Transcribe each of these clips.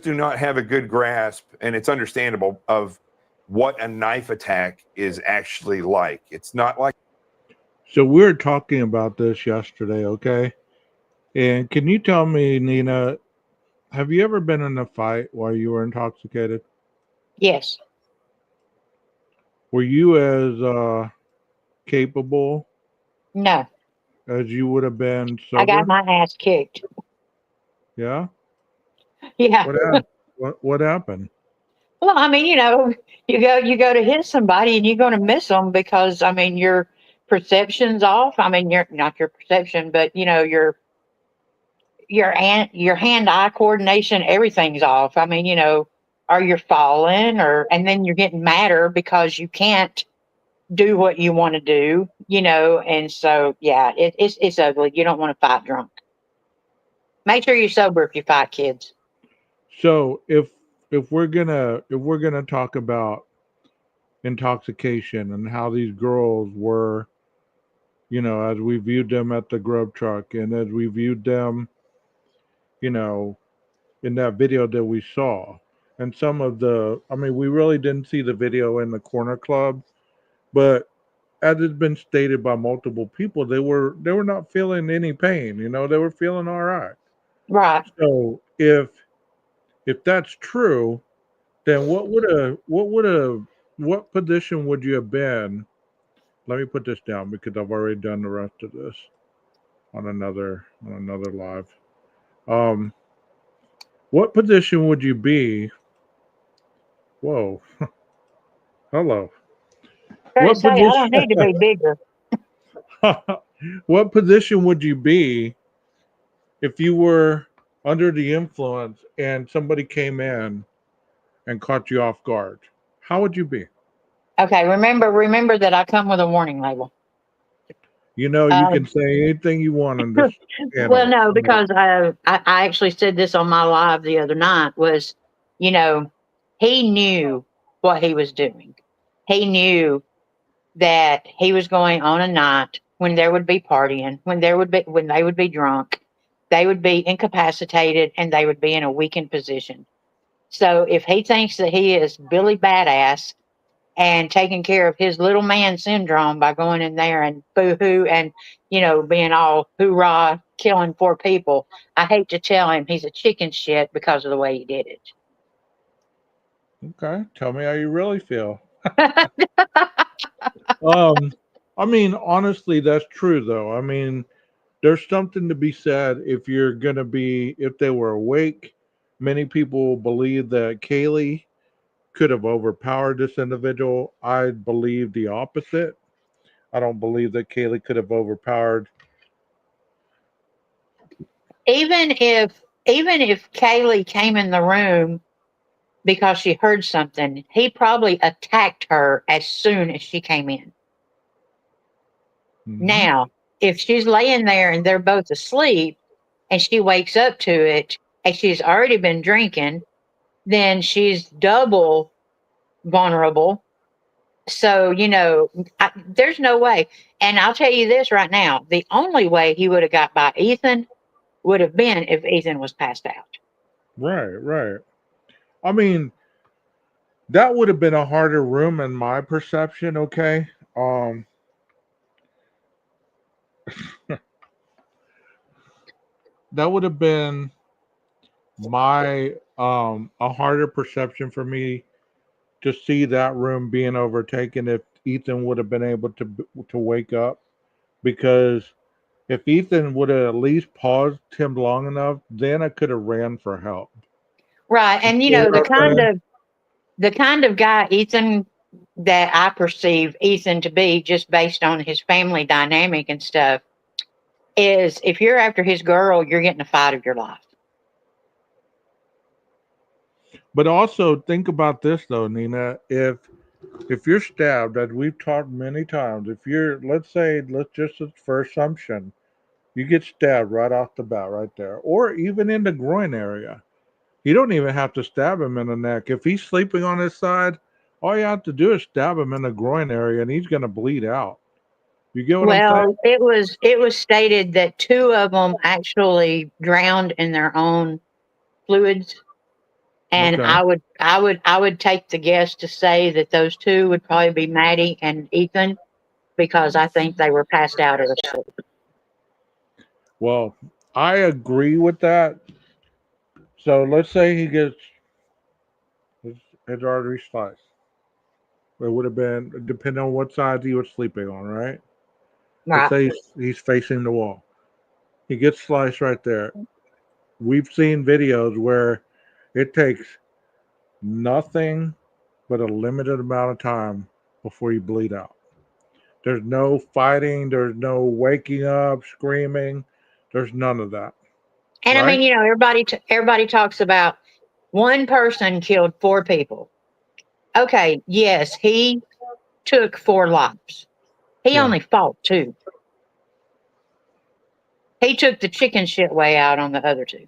do not have a good grasp, and it's understandable, of what a knife attack is actually like. It's not like. So we were talking about this yesterday, okay? And can you tell me, Nina, have you ever been in a fight while you were intoxicated? Yes. Were you as capable No. as you would have been I got sober? my ass kicked. Yeah. Yeah. What happened? What happened? Well, I mean, you go to hit somebody and you're going to miss them because I mean your perception's off. I mean, your not your perception, but your hand eye coordination, everything's off. I mean, or you're falling, and then you're getting madder because you can't do what you want to do. And so yeah, it's ugly. You don't want to fight drunk. Make sure you're sober if you fight, kids. So if we're gonna talk about intoxication and how these girls were, as we viewed them at the grub truck and as we viewed them, you know, in that video that we saw. And some of I mean, we really didn't see the video in the corner club, but as it's been stated by multiple people, they were not feeling any pain. They were feeling all right. Right. So if that's true, then what position would you have been? Let me put this down because I've already done the rest of this on another live. Um, what position would you be? Whoa, hello. Trying to What say I position? don't need to be bigger. What position would you be if you were under the influence and somebody came in and caught you off guard? How would you be? Okay, remember that I come with a warning label. You can Um, say anything you want on this well, channel. no, because I actually said this on my live the other night was, you know, he knew what he was doing. He knew that he was going on a night when there would be partying, when they would be drunk, they would be incapacitated, and they would be in a weakened position. So if he thinks that he is Billy Badass and taking care of his little man syndrome by going in there and boo hoo and, being all hoorah, killing four people, I hate to tell him he's a chicken shit because of the way he did Okay, tell me how you really feel. it. Um, I mean, honestly, that's true though. I mean, there's something to be said if they were awake. Many people believe that Kaylee could have overpowered this individual. I believe the opposite. I don't believe that Kaylee could have overpowered. Even if Kaylee came in the room because she heard something, he probably attacked her as soon as she came in. Hmm. Now, if she's laying there and they're both asleep and she wakes up to it and she's already been drinking, then she's double vulnerable. So, there's no way. And I'll tell you this right now, the only way he would have got by Ethan would have been if Ethan was passed out. Right, right. I mean, that would have been a harder room in my perception. Okay. That would have been my a harder perception for me to see that room being overtaken if Ethan would have been able to wake up, because if Ethan would have at least paused him long enough, then I could have ran for help. Right. And You know what I'm saying? the kind of guy Ethan that I perceive Ethan to be just based on his family dynamic and stuff is if you're after his girl, you're getting a fight of your life. But also think about this though, Nina. If you're stabbed, as we've talked many times, if you're let's just for assumption, you get stabbed right off the bat right there, or even in the groin area. You don't even have to stab him in the neck. If he's sleeping on his side, all you have to do is stab him in the groin area and he's gonna bleed out. You get what I'm saying? Well, it was stated that two of them actually drowned in their own fluids. And Okay. I would take the guess to say that those two would probably be Maddie and Ethan, because I think they were passed out at a sleep. Well, I agree with that. So let's say he gets his artery sliced. It would have been depending on what side he was sleeping on, right? Let's Right. say he's facing the wall. He gets sliced right there. We've seen videos where it takes nothing but a limited amount of time before you bleed out. There's no fighting, there's no waking up, screaming, there's none of that, And I mean, right? you know, everybody talks about one person killed 4 people. Okay, yes, he took 4 lives. He Yeah. only fought 2. He took the chicken shit way out on the other 2.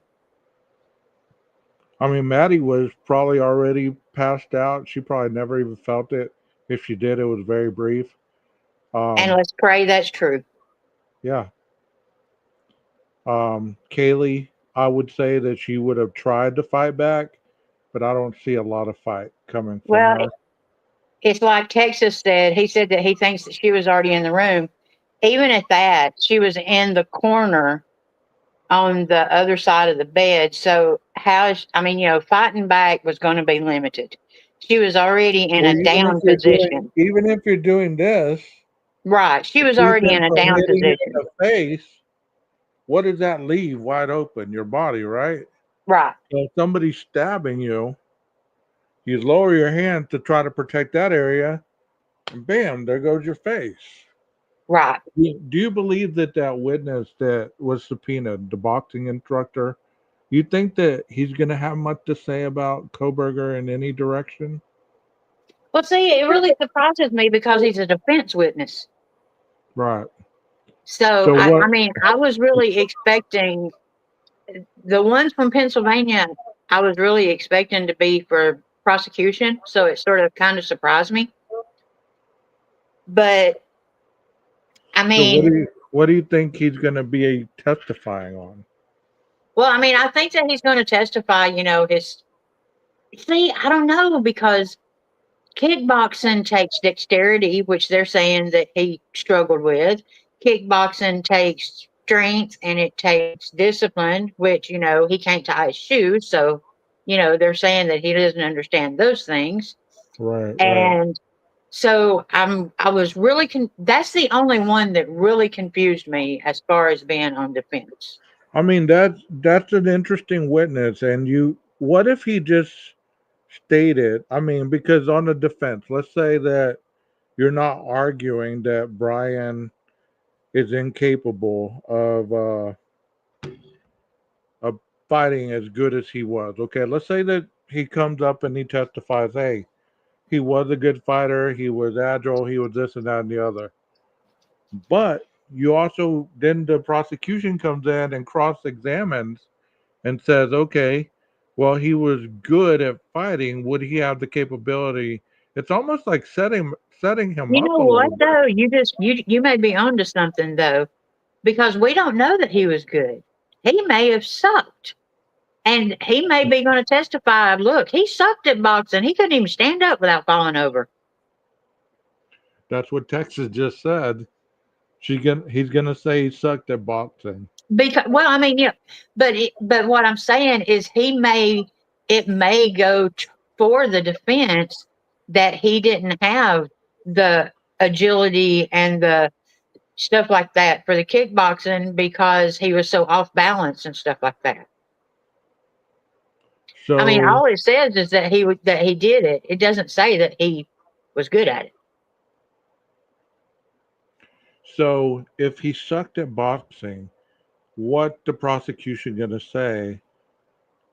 I mean, Maddie was probably already passed out. She probably never even felt it. If she did, it was very brief. And Um, let's pray that's true. yeah. Kaylee, I would say that she would have tried to fight back, but I don't see a lot of fight coming from Well, her. it's like Texas said. He said that he thinks that she was already in the room. Even at that, she was in the corner on the other side of the bed. So I mean, you know, fighting back was going to be limited. She was already in Well, a down position. even if you're doing this, Right. She to was keep already him in a from down hitting you position. in the face, what does that leave wide open? Your body, right? Right. So if somebody's stabbing you, you lower your hand to try to protect that area, and bam, there goes your face. Right. Do you believe that that witness that was subpoenaed, the boxing instructor, you think that he's going to have much to say about Koberger in any direction? Well, see, it really surprises me because he's a defense witness. Right. So, So I what? mean, I was really expecting the ones from Pennsylvania, I was really expecting to be for prosecution. So it sort of kind of surprised me. But I So mean, what do you think he's going to be testifying on? well, I mean, I think that he's going to testify, you know, I don't know, because kickboxing takes dexterity, which they're saying that he struggled with. Kickboxing takes strength and it takes discipline, which, you know, he can't tie his shoes. So, you know, they're saying that he doesn't understand those things. Right. Right. And so I was really, that's the only one that really confused me as far as being on defense. I mean that's an interesting witness, and you. What if he just stated? I mean, because on the defense, let's say that you're not arguing that Brian is incapable of fighting as good as he was. Okay, let's say that he comes up and he testifies, hey, he was a good fighter, he was agile, he was this and that and the other. But you also then the prosecution comes in and cross examines and says, okay, well, he was good at fighting. Would he have the capability? It's almost like setting him You up know a what little bit. though? You may be onto something though, because we don't know that he was good. He may have sucked. And he may be going to testify. Look, he sucked at boxing. He couldn't even stand up without falling over. That's what Texas just said. He's gonna say he sucked at boxing. Because, well, I mean, yeah, but what I'm saying is it may go for the defense that he didn't have the agility and the stuff like that for the kickboxing because he was so off balance and stuff like that. I mean, So all it says is that he did it. It doesn't say that he was good at it. so if he sucked at boxing, what the prosecution gonna say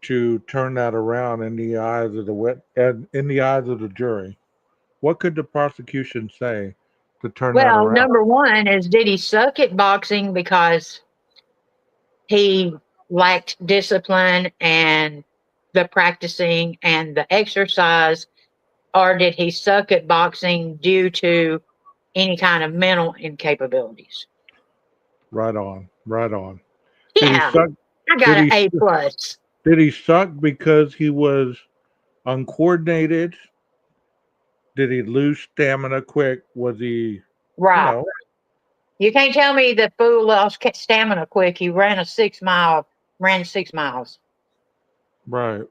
to turn that around in the eyes of the and in the eyes of the jury? What could the prosecution say to turn that Well, around? number one is, did he suck at boxing because he lacked discipline and the practicing and the exercise, or did he suck at boxing due to any kind of mental incapabilities? Right on, right on. Did he Yeah, suck? I Did got an he A plus. did he suck because he was uncoordinated? Did he lose stamina quick? Was he, you Right. know, You can't tell me the fool lost stamina quick. He ran 6 miles. right?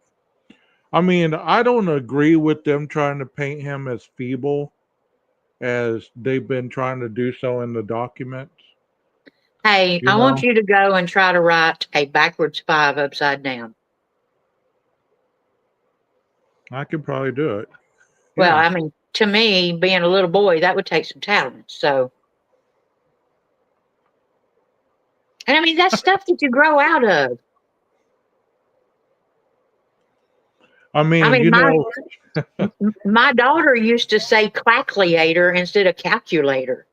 I mean, I don't agree with them trying to paint him as feeble as they've been trying to do so in the documents. Hey, You I want know, you to go and try to write a backwards 5 upside down. I could probably do it. Well, Yeah. I mean, to me, being a little boy, that would take some talent. So, and I mean, that's stuff that you grow out of. I I mean, mean, you my know, my daughter used to say calculator instead of calculator,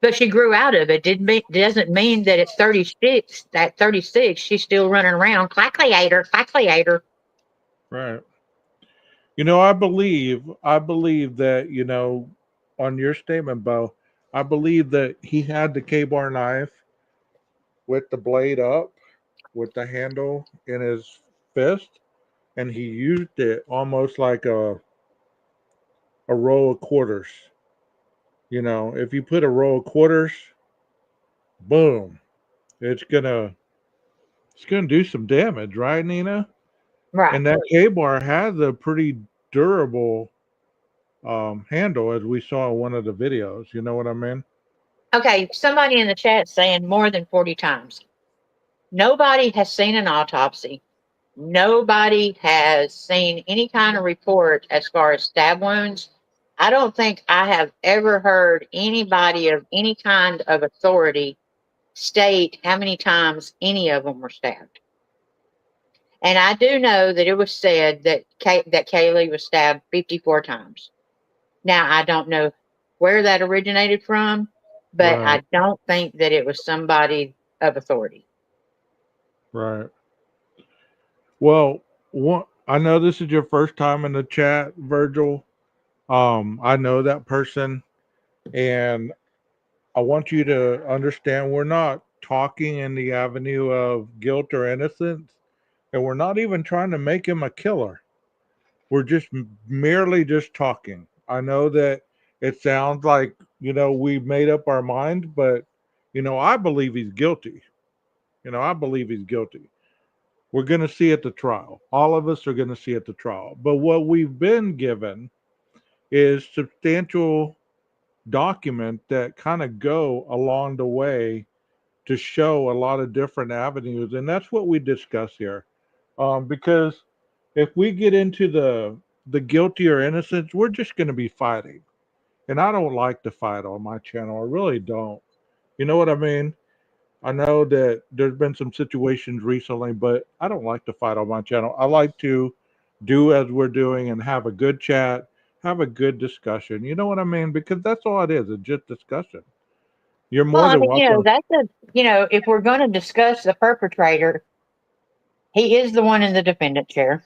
but she grew out of it. Doesn't mean that at 36, she's still running around calculator, calculator. right. You know, I believe that, on your statement, Bo, I believe that he had the K-bar knife with the blade up, with the handle in his fist, and he used it almost like a row of quarters. You know, if you put a row of quarters, boom, it's gonna do some damage, right, Nina? Right. And that K-bar has a pretty durable handle, as we saw in one of the videos. You know what I mean? Okay. Somebody in the chat saying more than 40 times. Nobody has seen an autopsy. Nobody has seen any kind of report as far as stab wounds. I don't think I have ever heard anybody of any kind of authority state how many times any of them were stabbed. And I do know that it was said that that Kaylee was stabbed 54 times. Now, I don't know where that originated from, but Right, I don't think that it was somebody of authority. right. Well, I know this is your first time in the chat, Virgil. I know that person, and I want you to understand we're not talking in the avenue of guilt or innocence, and we're not even trying to make him a killer. We're just merely just talking. I know that it sounds like, we made up our mind, but, I believe he's guilty. I believe he's guilty. We're going to see at the trial. All of us are going to see at the trial. But what we've been given is substantial document that kind of go along the way to show a lot of different avenues. And that's what we discuss here. Because if we get into the guilty or innocence, we're just going to be fighting. And I don't like to fight on my channel. I really don't. You know what I mean? I know that there's been some situations recently, but I don't like to fight on my channel. I like to do as we're doing and have a good chat, have a good discussion. You know what I mean? Because that's all it is. It's just discussion. You're Well, more I than mean, welcome. if we're going to discuss the perpetrator, he is the one in the defendant chair.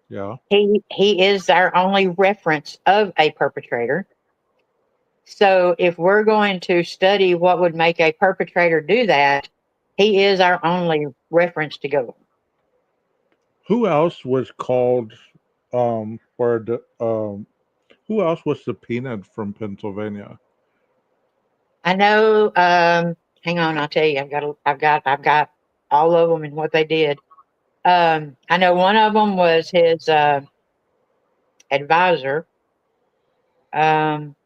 Yeah. He is our only reference of a perpetrator. So if we're going to study what would make a perpetrator do that, he is our only reference to go on. Who else was called for the who else was subpoenaed from Pennsylvania? I know. Hang on, I'll tell you. I've got all of them and what they did. I know one of them was his advisor. Um,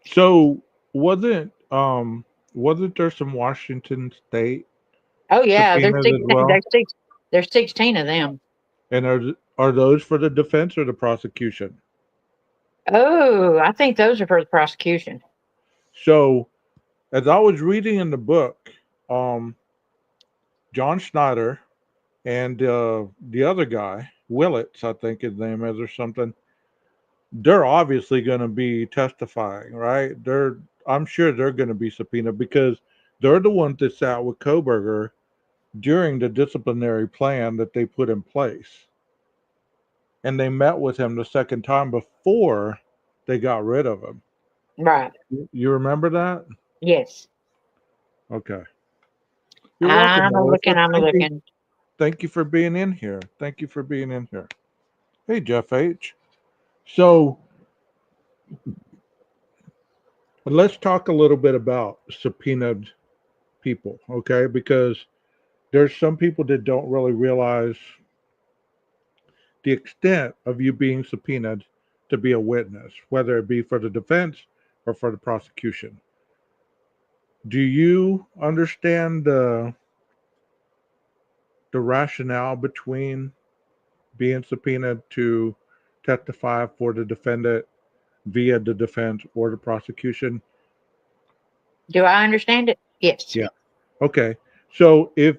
So wasn't there some Washington State oh yeah, subpoenas as well? there's 16 of them. And are those for the defense or the prosecution? Oh, I think those are for the prosecution. So as I was reading in the book, um, John Schneider and the other guy, Willits, I think his name is or something, they're obviously going to be testifying, right? I'm sure they're going to be subpoenaed because they're the ones that sat with Koberger during the disciplinary plan that they put in place. And they met with him the second time before they got rid of him. Right. You remember that? Yes. Okay. You're welcome, Melissa. I'm looking. Thank you for being in here. Thank you for being in here. Hey, Jeff H. So let's talk a little bit about subpoenaed people, okay? Because there's some people that don't really realize the extent of you being subpoenaed to be a witness, whether it be for the defense or for the prosecution. Do you understand the rationale between being subpoenaed to testify for the defendant via the defense or the prosecution? Do I understand it? Yes. Yeah. Okay. So if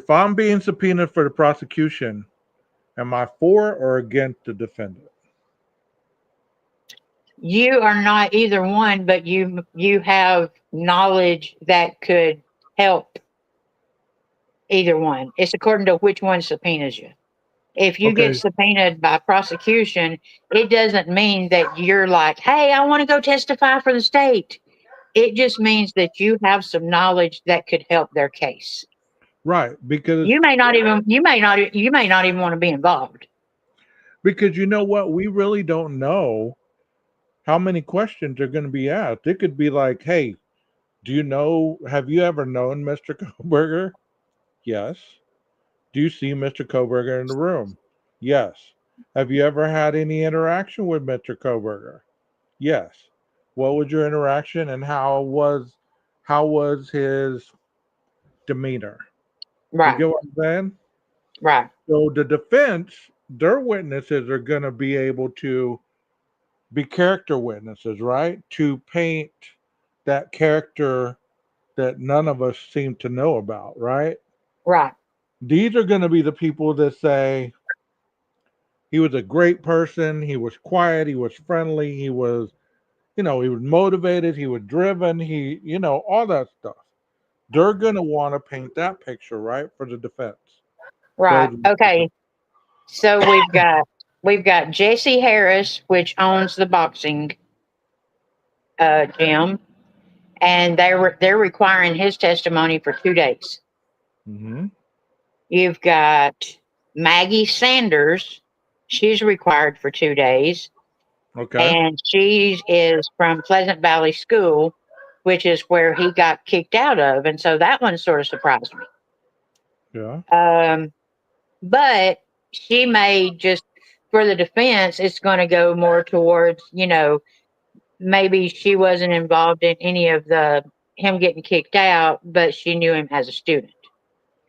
I'm being subpoenaed for the prosecution, am I for or against the defendant? You are not either one, but you have knowledge that could help either one. It's according to which one subpoenas you. If you get Okay. subpoenaed by prosecution, it doesn't mean that you're like, hey, I want to go testify for the state. It just means that you have some knowledge that could help their case. Right. Because You may not even want to be involved. you know what? We really don't know how many questions are going to be asked. It could be like, hey, have you ever known Mr. Koberger? Yes. Do you see Mr. Koberger in the room? Yes. Have you ever had any interaction with Mr. Koberger? Yes. What was your interaction and how was his demeanor? You Right, get what I'm saying? right, So the defense, their witnesses are going to be able to be character witnesses, right? To paint that character that none of us seem to know about, right? right, These are going to be the people that say he was a great person, he was quiet, he was friendly, he was motivated, he was driven, all that stuff. They're going to want to paint that picture, right, for the defense. right. Those Okay. So we've got Jesse Harris, which owns the boxing gym, and they're requiring his testimony for 2 days. Mm-hmm. You've got Maggie Sanders, she's required for 2 days, Okay. and she is from Pleasant Valley School, which is where he got kicked out of, and so that one sort of surprised me. Yeah. But she may just for the defense, it's going to go more towards maybe she wasn't involved in any of the him getting kicked out, but she knew him as a student.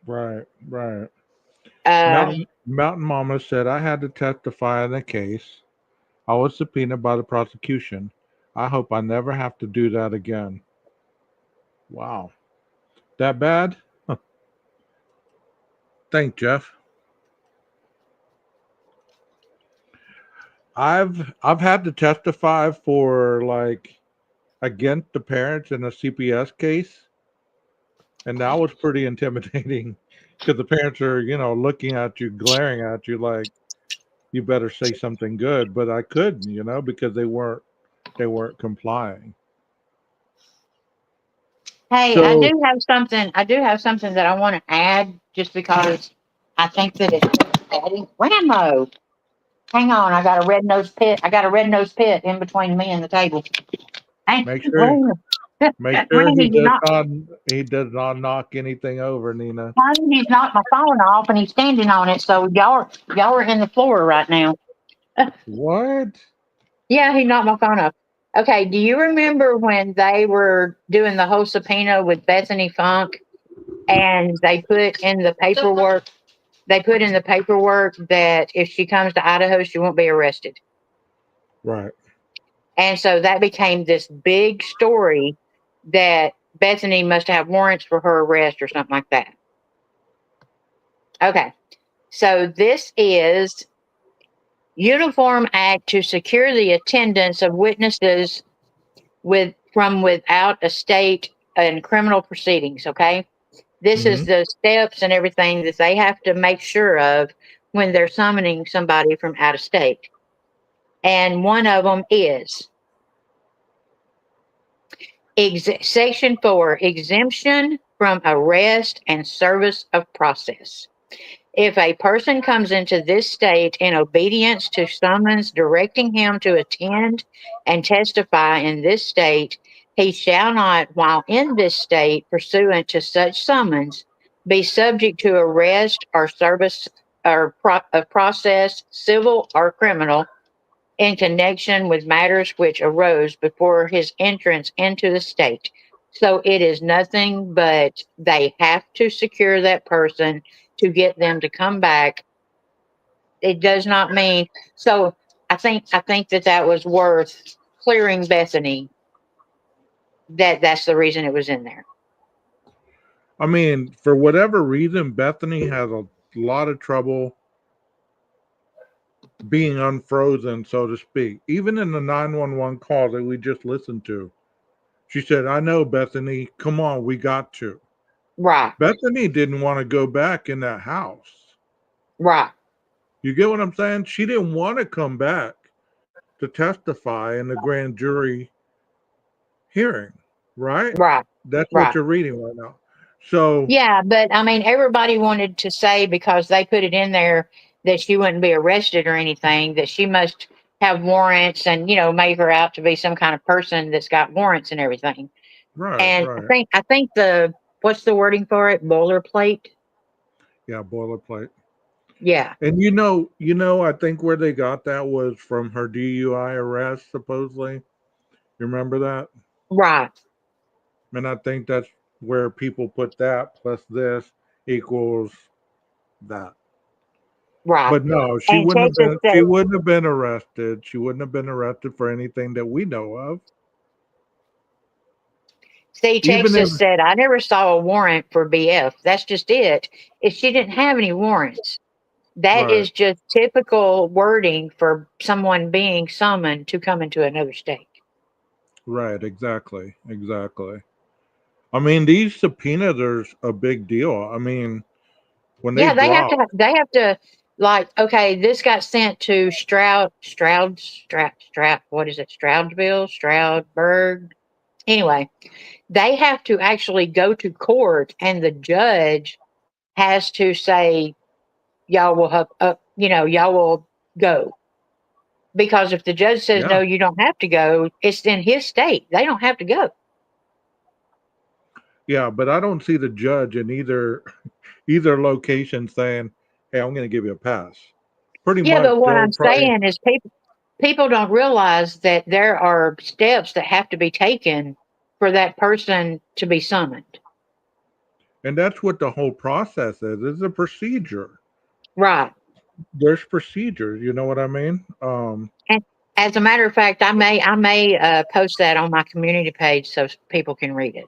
Right. Right. Um, Mountain Mama said I had to testify in a case. I was subpoenaed by the prosecution. I hope I never have to do that again. Wow. That bad? Thank Jeff. I've had to testify for like against the parents in a CPS case, and that was pretty intimidating because the parents are, looking at you, glaring at you like you better say something good, but I couldn't, because they weren't complying. hey, I So do have something. I do have something that I want to add, just because I think that it's adding. Whammo! Hang on, I got a red nose pit. I got a red nose pit in between me and the table. Hey, make sure Randy, make sure Randy, you're not. he does not knock anything over, Nina. He's knocked my phone off and he's standing on it. So y'all are in the floor right now. What? Yeah, he knocked my phone off. Okay, do you remember when they were doing the whole subpoena with Bethany Funk and they put in the paperwork? They put in the paperwork that if she comes to Idaho, she won't be arrested. Right. And so that became this big story that Bethany must have warrants for her arrest or something like that. Okay, so this is Uniform Act to secure the attendance of witnesses from without a state in criminal proceedings. Okay, this Mm-hmm. is the steps and everything that they have to make sure of when they're summoning somebody from out of state. And one of them is Section 4 exemption from arrest and service of process. If a person comes into this state in obedience to summons directing him to attend and testify in this state, he shall not, while in this state, pursuant to such summons, be subject to arrest or service or of process, civil or criminal, in connection with matters which arose before his entrance into the state. So it is nothing but they have to secure that person to get them to come back. It does not mean so. I think that was worth clearing Bethany. That's the reason it was in there. I mean, for whatever reason, Bethany has a lot of trouble being unfrozen, so to speak. Even in the 911 call that we just listened to, she said, I know, Bethany, come on, we got to. Right, Bethany didn't want to go back in that house. right, You get what I'm saying? She didn't want to come back to testify in the grand jury hearing, right? right, That's what right. you're reading right now. So, Yeah, but I mean, everybody wanted to say because they put it in there that she wouldn't be arrested or anything, that she must have warrants and, make her out to be some kind of person that's got warrants and everything. right, And right. I think what's the wording for it? Boilerplate. Yeah, boilerplate. Yeah, And I think where they got that was from her DUI arrest, supposedly. You remember that? right, And I think that's where people put that plus this equals that. right. But no, she And wouldn't have Texas been she said, wouldn't have been arrested. She wouldn't have been arrested for anything that we know of. see, Even if Texas said, I never saw a warrant for BF. That's just it. If she didn't have any warrants, that right, is just typical wording for someone being summoned to come into another state. right, exactly. I mean, these subpoenas are a big deal. I mean, when they Yeah, drop, they have to like, okay, this got sent to Stroud, what is it? Stroudburg. Anyway, they have to actually go to court and the judge has to say, y'all will have, y'all will go. Because if the judge says, yeah, no, you don't have to go, it's in his state. They don't have to go. yeah, but I don't see the judge in either location saying, "Hey, I'm going to give you a pass." Pretty Yeah, much, but what they'll I'm probably, saying is people don't realize that there are steps that have to be taken for that person to be summoned. and that's what the whole process is. It's a procedure. Right. There's procedures. You know what I mean? And as a matter of fact, I may post that on my community page so people can read it.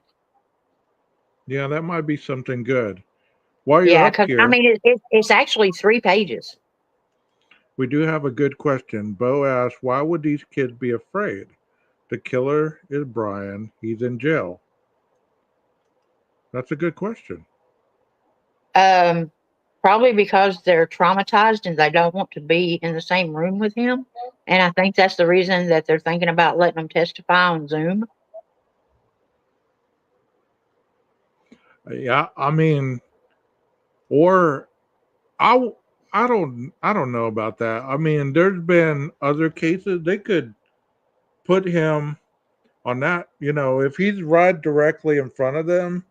Yeah, that might be something good. While you're Yeah, up because I here, mean it's actually 3 pages. we do have a good question. Bo asked, "Why would these kids be afraid? The killer is Brian. He's in jail." That's a good question. Um, Probably because they're traumatized and they don't want to be in the same room with him. And I think that's the reason that they're thinking about letting them testify on Zoom. Yeah, I mean, or I I don't know about that. I mean, there's been other cases they could put him on that. If he's right directly in front of them,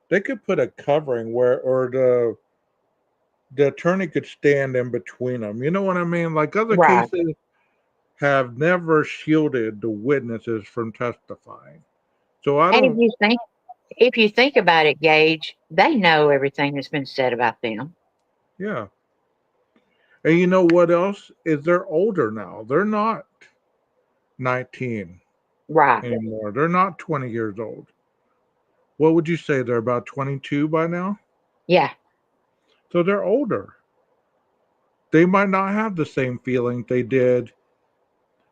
they could put a covering where, or the attorney could stand in between them. You know what I mean? Like other Right. cases have never shielded the witnesses from testifying. So I And don't. if you think about it, Gage, they know everything that's been said about them. Yeah. And you know what else is they're older now. They're not 19 Right. anymore. They're not 20 years old. What would you say? They're about 22 by now? Yeah. So they're older. They might not have the same feeling they did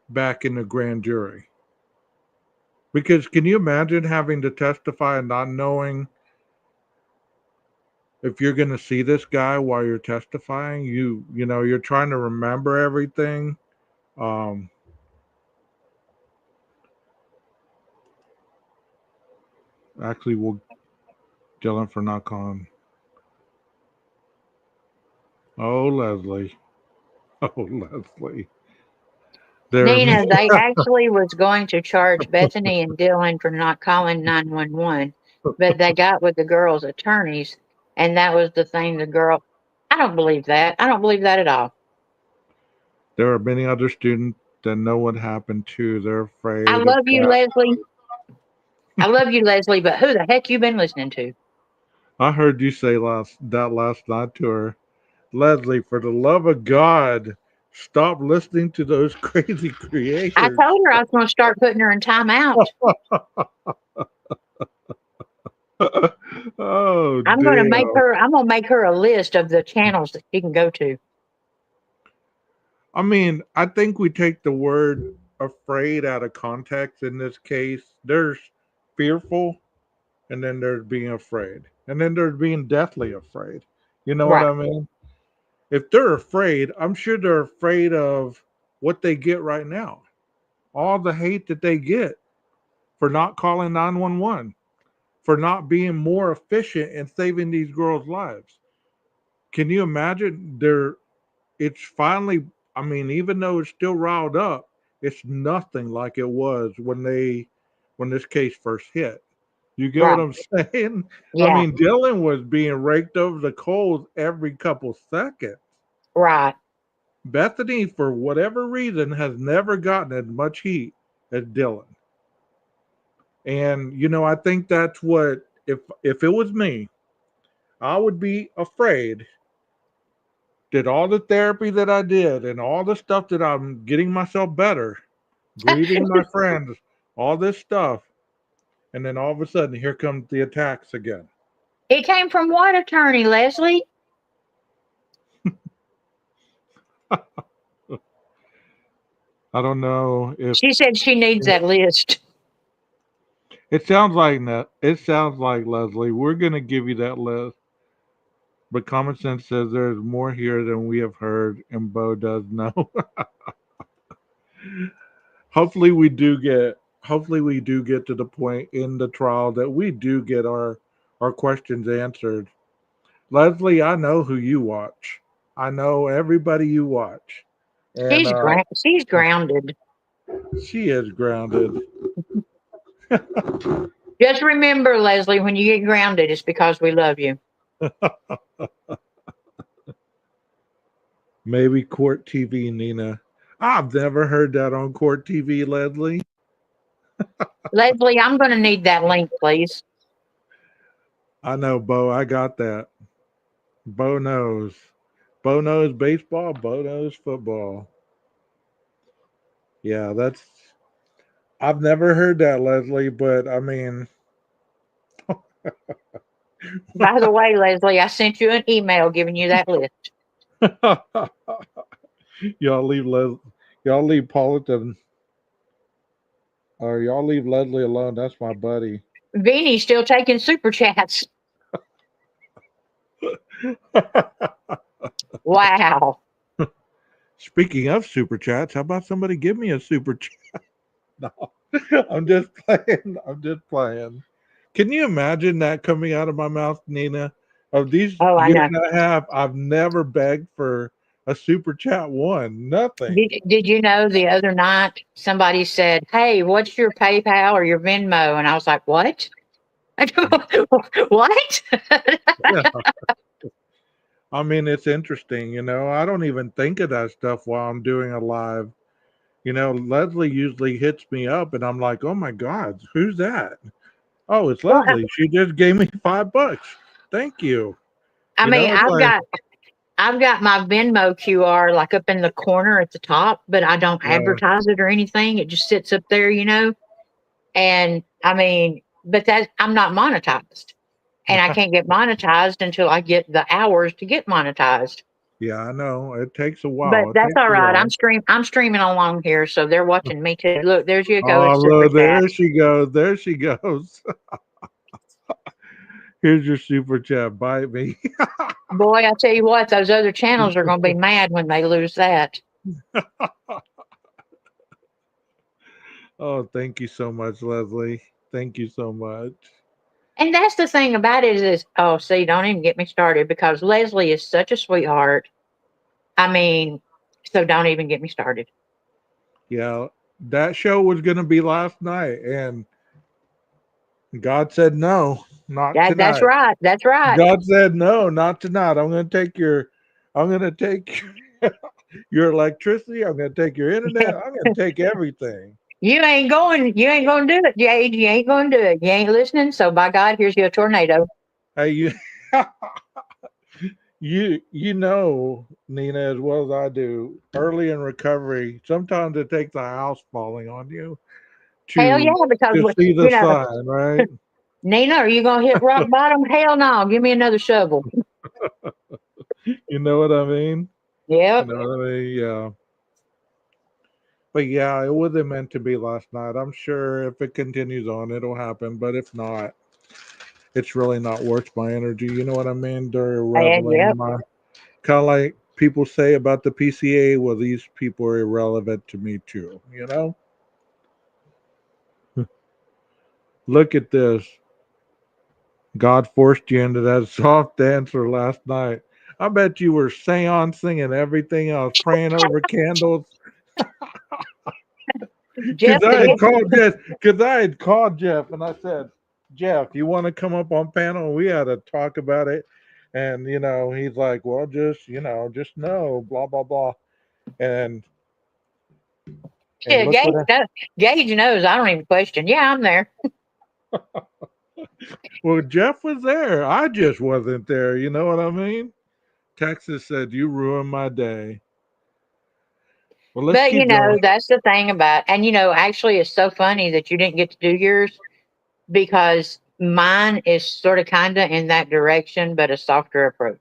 back in the grand jury. Because can you imagine having to testify and not knowing if you're going to see this guy while you're testifying? You're trying to remember everything. Um, Actually, Dylan for not calling. Oh, Leslie. Oh, Leslie. There. Nina, they actually was going to charge Bethany and Dylan for not calling 911, but they got with the girl's attorneys, and that was the thing the girl. I don't believe that. I don't believe that at all. There are many other students that know what happened too. They're I afraid of love you, God. Leslie. I love you, Leslie, but who the heck you been listening to? I heard you say last night to her, Leslie, for the love of God, stop listening to those crazy I creators. told her I was going to start putting her in timeout. Oh I'm going to make damn. her. I'm going to make her a list of the channels that she can go to. I mean, I think we take the word afraid out of context in this case. There's fearful, and then there's being afraid, and then there's being deathly afraid. You know what Right, I mean? If they're afraid, I'm sure they're afraid of what they get right now. All the hate that they get for not calling 911, for not being more efficient in saving these girls' lives. Can you imagine? It's finally, I mean, even though it's still riled up, it's nothing like it was when this case first hit. You get what right. I'm saying? I Yeah, mean, Dylan was being raked over the coals every couple seconds. right. Bethany, for whatever reason, has never gotten as much heat as Dylan. And I think that's what, if it was me, I would be afraid that all the therapy that I did and all the stuff that I'm getting myself better, grieving my friends, all this stuff, and then all of a sudden here comes the attacks again. It came from what attorney, Leslie? I don't know if She said she needs that list. it sounds like that. It sounds like Leslie. We're gonna give you that list. But common sense says there's more here than we have heard, and Bo does know. hopefully we do get hopefully we do get to the point in the trial that we do get our questions answered. Leslie, I know who you watch. I know everybody you watch. And She's grounded. she is grounded. Just remember, Leslie, when you get grounded, it's because we love you. Maybe court TV, Nina. I've never heard that on court TV, Leslie. Leslie, I'm going to need that link, please. I know, Bo. I got that. Bo knows. Bo knows baseball. Bo knows football. Yeah, I've never heard that, Leslie, but I mean, By the way, Leslie, I sent you an email giving you that list. y'all leave y'all leave Politan or y'all leave Leslie alone. That's my buddy. Vinny's still taking super chats. Wow. Speaking of super chats, how about somebody give me a super chat? No, I'm just playing. I'm just playing. Can you imagine that coming out of my mouth, Nina? Of these Oh, I years know. and a half, I've never begged for a super chat one. Nothing. Did you know the other night somebody said, "Hey, what's your PayPal or your Venmo?" And I was like, "What? What?" Yeah. I mean, it's interesting. I don't even think of that stuff while I'm doing a live. Leslie usually hits me up, and I'm like, "Oh my God, who's that?" Oh, it's Well, Leslie. She just gave me $5. Thank you. I mean, It's like, I've got my Venmo QR like up in the corner at the top, but I don't yeah. advertise it or anything. It just sits up there, And I mean, but that I'm not monetized, and I can't get monetized until I get the hours to get monetized. Yeah, I know. It takes a But while. It that's takes all a right. while. I'm streaming along here, so they're watching me too. Look, there's you go in Oh, super look, chat. there she goes. There she goes. Here's your super chat. Bite me. Boy, I tell you what, those other channels are going to be mad when they lose that. Oh, thank you so much, Leslie. Thank you so much. And that's the thing about it is, oh, see, don't even get me started because Leslie is such a sweetheart. I mean, so don't even get me started. Yeah, that show was going to be last night, and God said no, not That's tonight. right. That's right. God said no, not tonight. I'm going to take your electricity. I'm going to take your internet. I'm going to take everything. You ain't going. You ain't going to do it, Gage. You ain't going to do it. You ain't listening. So by God, here's your tornado. Hey, you, you know, Nina, as well as I do. Early in recovery, sometimes it takes a house falling on you Hell yeah, to because see the you know, sign, right? Nina, are you gonna hit rock bottom? Hell no. Give me another shovel. You know what I mean? You Yep. know what I mean? Yeah. But yeah, it wasn't meant to be last night. I'm sure if it continues on, it'll happen. But if not, it's really not worth my energy. You know what I mean? They're And irrelevant. yep. My kind of like people say about the PCA. Well, these people are irrelevant to me too. You know? Look at this. God forced you into that soft dancer last night. I bet you were seancing and everything else, praying over candles. Jeff the Because I had called Jeff and I said, Jeff, you want to come up on panel? We had to talk about it. And, he's like, well, just know, blah, blah, blah. And yeah, look what Gage knows. I don't even question. Yeah, I'm there. well, Jeff was there. I just wasn't there. You know what I mean? Texas said, you ruined my day. Well, let's But keep going. that's the thing about, and actually, it's so funny that you didn't get to do yours because mine is sort of kind of in that direction, but a softer approach.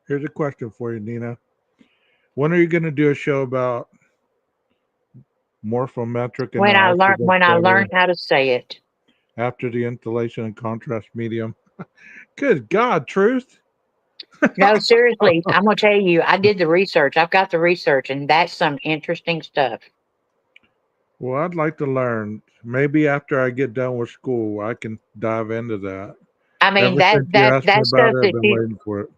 Here's a question for you, Nina. When are you going to do a show about morphometric analysis When I better learned how to say it. after the installation and contrast medium? Good God, truth. No, seriously, I'm gonna tell you, I did the research. I've got the research, and that's some interesting stuff. Well, I'd like to learn. Maybe after I get done with school, I can dive into that. I mean, Ever since you asked me that about stuff it, I've that been you waiting for it.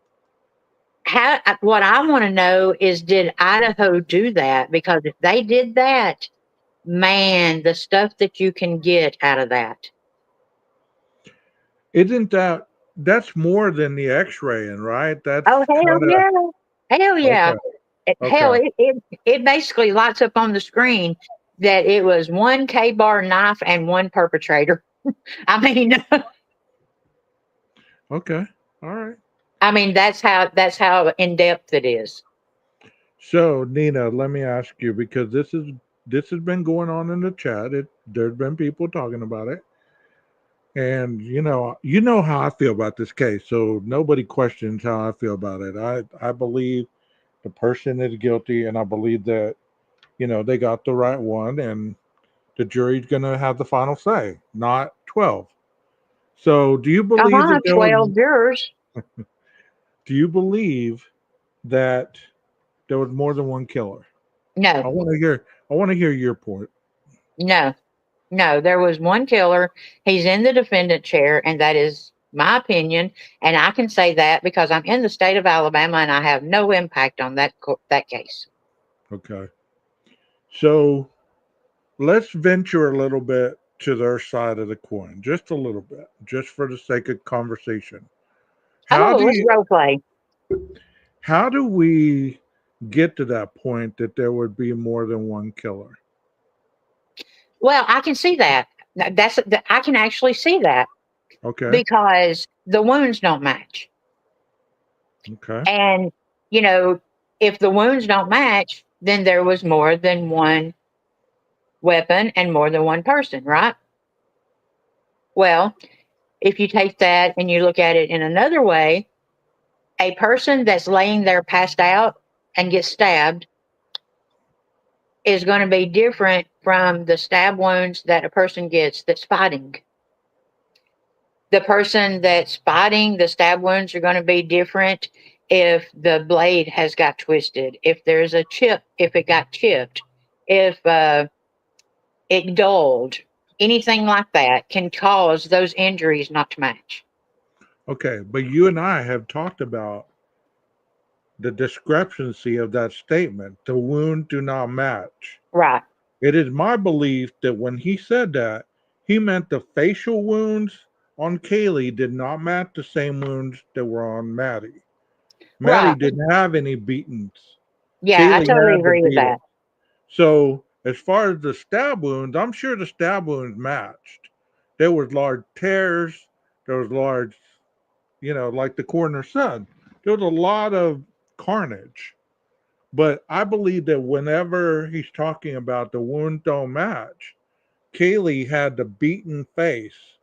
what I want to know is, did Idaho do that? Because if they did that, man, the stuff that you can get out of that. Isn't that's more than the X-raying, right? That's Oh hell kind of yeah, hell yeah. okay. Hell, Okay. it basically lights up on the screen that it was one K-bar knife and one perpetrator. I mean, Okay. All right. that's how in depth it is. So, Nina, let me ask you because this has been going on in the chat. There's been people talking about it, and you know how I feel about this case. So nobody questions how I feel about it. I believe the person is guilty, and I believe that they got the right one, and the jury's going to have the final say, not 12. So, do you believe that 12 jurors. do you believe that there was more than one killer? No, I want to hear your point. no, no. There was one killer. He's in the defendant chair, and that is my opinion. And I can say that because I'm in the state of Alabama, and I have no impact on that case. Okay. So, let's venture a little bit to their side of the coin, just a little bit, just for the sake of conversation. How Oh, do let's you role play. how do we get to that point that there would be more than one killer? Well, I can see that. I can actually see that Okay. because the wounds don't match. Okay. And, you know, if the wounds don't match, then there was more than one weapon and more than one person, right? Well, if you take that and you look at it in another way, a person that's laying there passed out and gets stabbed is going to be different from the stab wounds that a person gets that's fighting. The person that's fighting, the stab wounds are going to be different if the blade has got twisted, if there's a chip, if it got chipped, if it dulled. anything like that can cause those injuries not to match. Okay, but you and I have talked about the discrepancy of that statement. The wound do not match. Right. It is my belief that when he said that, he meant the facial wounds on Kaylee did not match the same wounds that were on Maddie. Maddie Right. didn't have any beatings. Yeah, I Kaylee totally had the agree with beating. that. So as far as the stab wounds, I'm sure the stab wounds matched. There was large tears. There was large, like the coroner said, there was a lot of carnage. But I believe that whenever he's talking about the wounds don't match, Kaylee had the beaten face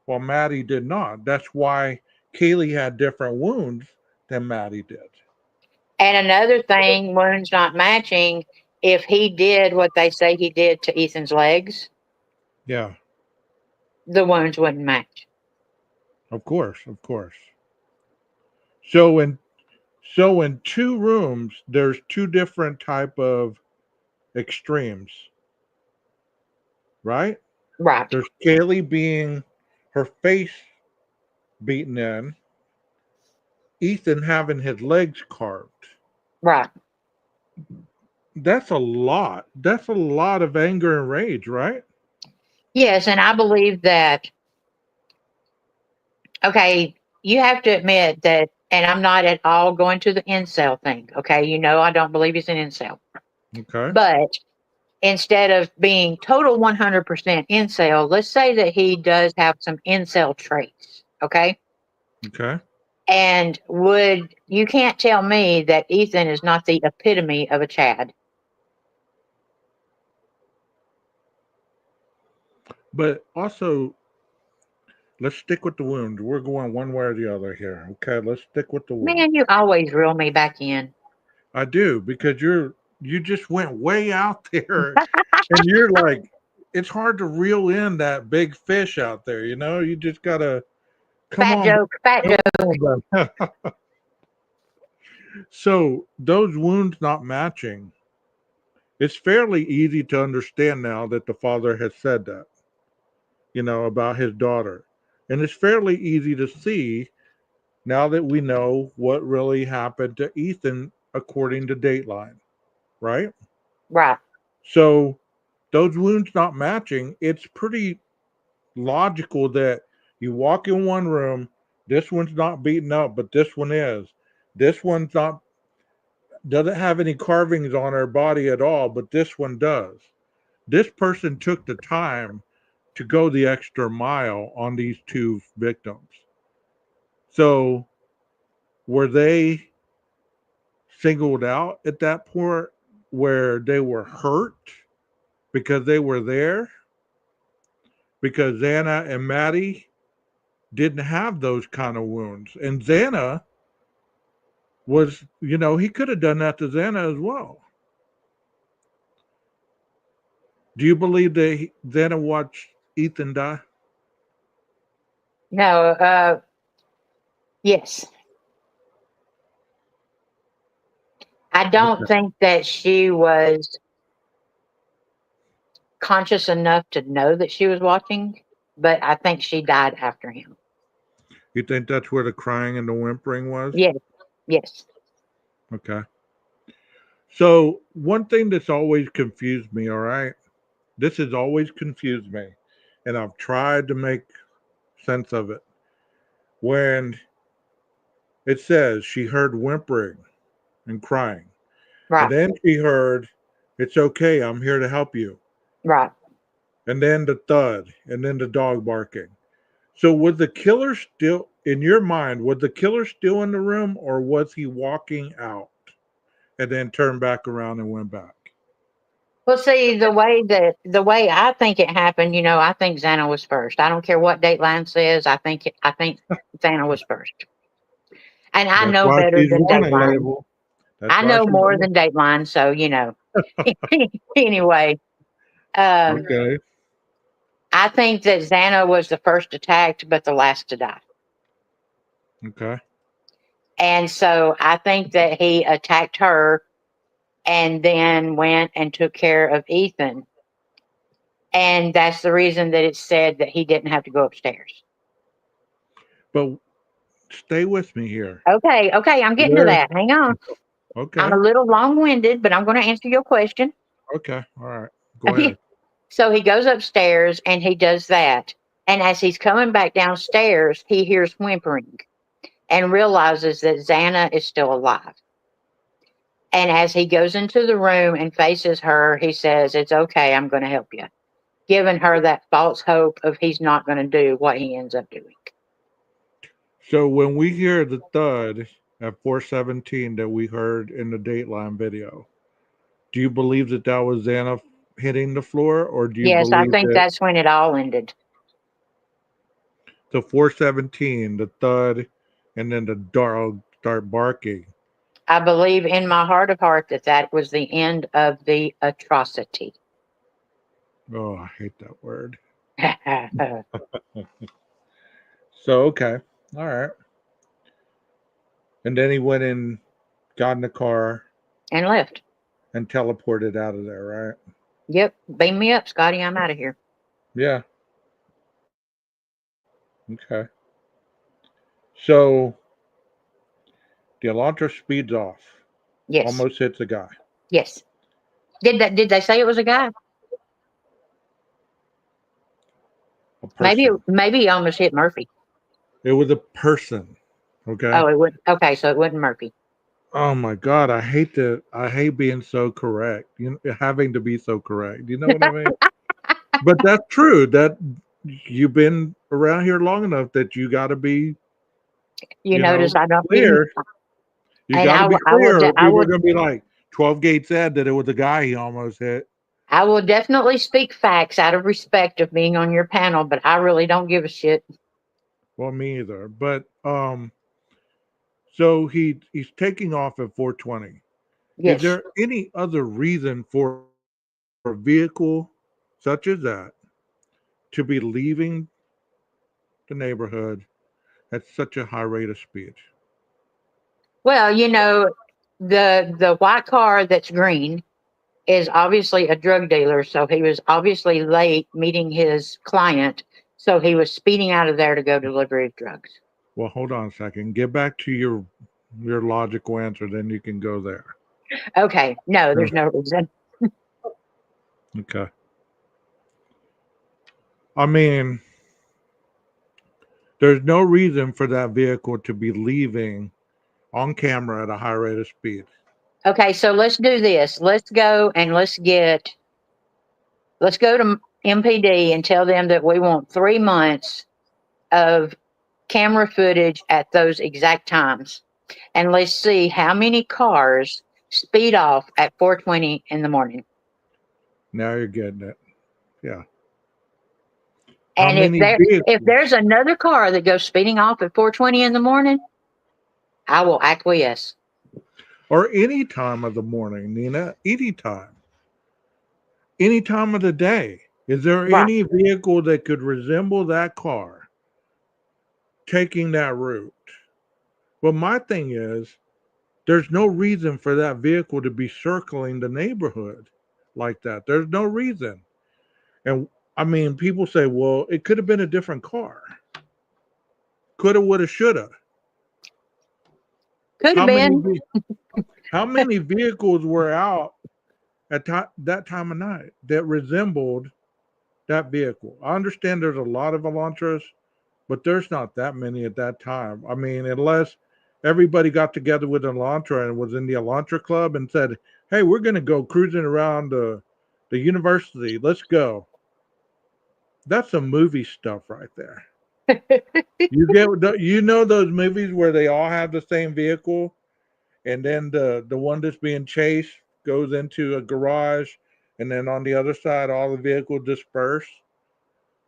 while Maddie did not. That's why Kaylee had different wounds than Maddie did. And another thing, wounds not matching, if he did what they say he did to Ethan's legs, Yeah, the wounds wouldn't match. of course, of course. So in two rooms, there's two different type of extremes, right? Right. There's Kaylee being her face beaten in, Ethan having his legs carved. Right. That's a lot. That's a lot of anger and rage, right? Yes, and I believe that, okay, you have to admit that, and I'm not at all going to the incel thing, okay? I don't believe he's an incel. Okay. But instead of being total 100% incel, let's say that he does have some incel traits, okay? Okay. And you can't tell me that Ethan is not the epitome of a Chad. But also, let's stick with the wound. We're going one way or the other here. Okay, let's stick with the wound. Man, you always reel me back in. I do because you just went way out there, and you're like, it's hard to reel in that big fish out there. You just gotta come Fat on, joke, fat come joke. on, bro. So those wounds not matching. It's fairly easy to understand now that the father has said that, about his daughter, and it's fairly easy to see now that we know what really happened to Ethan according to Dateline, right? Right. So those wounds not matching, it's pretty logical that you walk in one room, this one's not beaten up, but this one is. This one's not doesn't have any carvings on her body at all, but this one does. This person took the time to go the extra mile on these two victims. So were they singled out at that point where they were hurt because they were there? Because Xana and Maddie didn't have those kind of wounds. And Xana was, he could have done that to Xana as well. Do you believe that Xana watched Ethan die? No, yes. I don't Okay. think that she was conscious enough to know that she was watching, but I think she died after him. You think that's where the crying and the whimpering was? Yes, yes. Okay. So one thing that's always confused me, all right? This has always confused me, and I've tried to make sense of it. When it says she heard whimpering and crying, and Right, then she heard, "It's okay, I'm here to help you," right. and then the thud, and then the dog barking. So was the killer still in your mind? Was the killer still in the room, or was he walking out and then turned back around and went back? Well, see, the way I think it happened, I think Xana was first. I don't care what Dateline says. I think Xana was first, and I That's know why better she's than wanted Dateline. label. That's I why know she's more wanted. than Dateline, so anyway, um, Okay. I think that Xana was the first attacked, but the last to die. Okay. And so I think that he attacked her and then went and took care of Ethan. And that's the reason that it's said that he didn't have to go upstairs. But stay with me here. Okay, I'm getting to Where? that. Hang on. I'm Okay. a little long-winded, but I'm going to answer your question. Okay. All right. Go ahead. So he goes upstairs and he does that. And as he's coming back downstairs, he hears whimpering and realizes that Xana is still alive. And as he goes into the room and faces her, he says, "It's okay, I'm going to help you," giving her that false hope of he's not going to do what he ends up doing. So when we hear the thud at 417 that we heard in the Dateline video, do you believe that that was Xana hitting the floor, or do you Yes, I believe think that that's when it all ended. the 417, the thud, and then the dog start barking? I believe in my heart of heart that that was the end of the atrocity. Oh, I hate that word. So, okay. All right. And then he went and got in the car And left. and teleported out of there, right? Yep. Beam me up, Scotty. I'm out of here. Yeah. Okay. So the Elantra speeds off, Yes. almost hits a guy. Yes. Did they say it was a guy? A person. Maybe he almost hit Murphy. It was a person. Okay. Oh, it wouldn't. Okay, so it wasn't Murphy. Oh my God, I hate being so correct. Having to be so correct. You know what I mean? But that's true. That you've been around here long enough that you got to be, You notice I don't. clear. You And got to be I will. clear. Or I people are will. going to be like, 12 Gate said that it was a guy he almost hit. I will definitely speak facts out of respect of being on your panel, but I really don't give a shit. Well, me either. But so he's taking off at 420. Is Yes. there any other reason for a vehicle such as that to be leaving the neighborhood at such a high rate of speed? Well, the white car that's green is obviously a drug dealer, so he was obviously late meeting his client, so he was speeding out of there to go deliver his drugs. Well, hold on a second. Get back to your logical answer, then you can go there. Okay, no, there's no reason. Okay. I mean, there's no reason for that vehicle to be leaving on camera at a high rate of speed. Okay, so let's do this. Let's go to MPD and tell them that we want 3 months of camera footage at those exact times. And let's see how many cars speed off at 4:20 in the morning. Now you're getting it. Yeah. And if there's another car that goes speeding off at 4:20 in the morning, I will acquiesce. Or any time of the morning, Nina, any time of the day. Is there Right. any vehicle that could resemble that car taking that route? Well, my thing is, there's no reason for that vehicle to be circling the neighborhood like that. There's no reason. And I mean, people say, well, it could have been a different car. Coulda, woulda, shoulda. Could have been. How many vehicles were out at that time of night that resembled that vehicle? I understand there's a lot of Elantras, but there's not that many at that time. I mean, unless everybody got together with an Elantra and was in the Elantra club and said, hey, we're going to go cruising around the university. Let's go. That's some movie stuff right there. You know those movies where they all have the same vehicle, and then the one that's being chased goes into a garage, and then on the other side all the vehicles disperse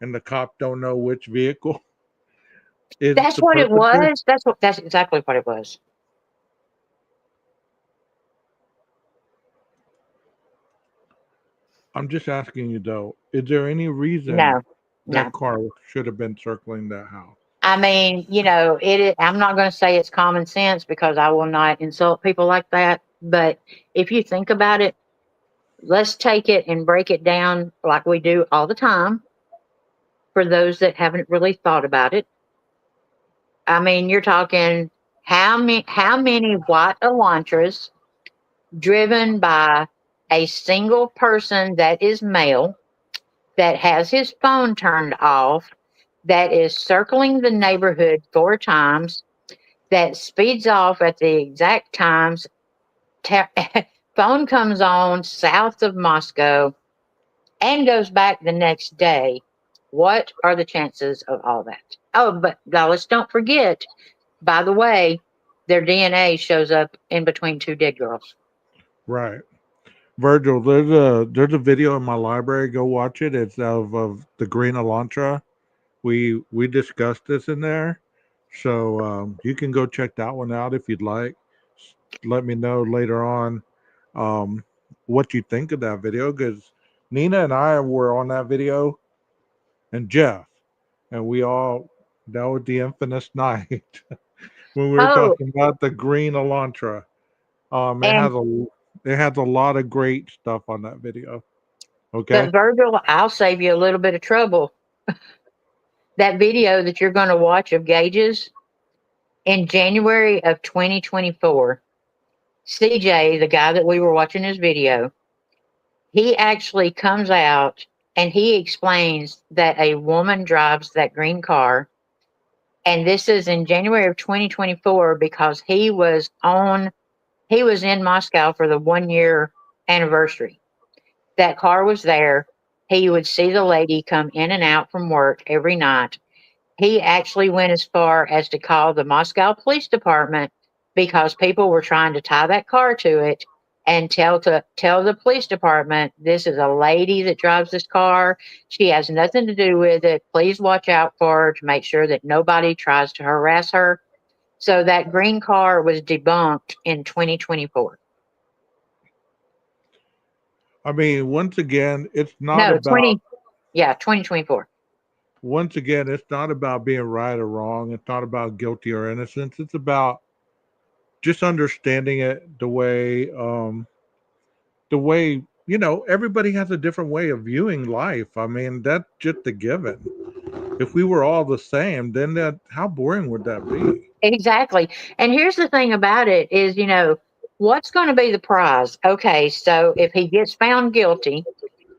and the cop don't know which vehicle. That's what it was. That's exactly what it was. I'm just asking you though, is there any reason that car should have been circling that house? I mean, I'm not going to say it's common sense because I will not insult people like that. But if you think about it, let's take it and break it down like we do all the time for those that haven't really thought about it. I mean, you're talking how many white Elantras driven by a single person that is male, that has his phone turned off, that is circling the neighborhood 4 times, that speeds off at the exact times. Phone comes on south of Moscow and goes back the next day. What are the chances of all that? Oh, but now let's don't forget, by the way, their DNA shows up in between 2 dead girls. Right. Virgil, there's a video in my library. Go watch it. It's of the Green Elantra. We discussed this in there, so you can go check that one out if you'd like. Let me know later on um, what you think of that video, because Nina and I were on that video, and Jeff, and we all, that was the infamous night when we were Oh, talking about the Green Elantra. It and has a lot of great stuff on that video. Okay. but Virgil, I'll save you a little bit of trouble. That video that you're going to watch of Gage's in January of 2024, CJ, the guy that we were watching his video, he actually comes out and he explains that a woman drives that green car. And this is in January of 2024 because he was in Moscow for the 1 year anniversary. That car was there. He would see the lady come in and out from work every night. He actually went as far as to call the Moscow Police Department because people were trying to tie that car to it and tell the police department, this is a lady that drives this car. She has nothing to do with it. Please watch out for her to make sure that nobody tries to harass her. So that green car was debunked in 2024. I mean, once again, it's not No, about 2024. once again, it's not about being right or wrong. It's not about guilty or innocence. It's about just understanding it the way everybody has a different way of viewing life. I mean, that's just a given. If we were all the same, then that how boring would that be? Exactly. And here's the thing about it is, what's going to be the prize? Okay, so if he gets found guilty,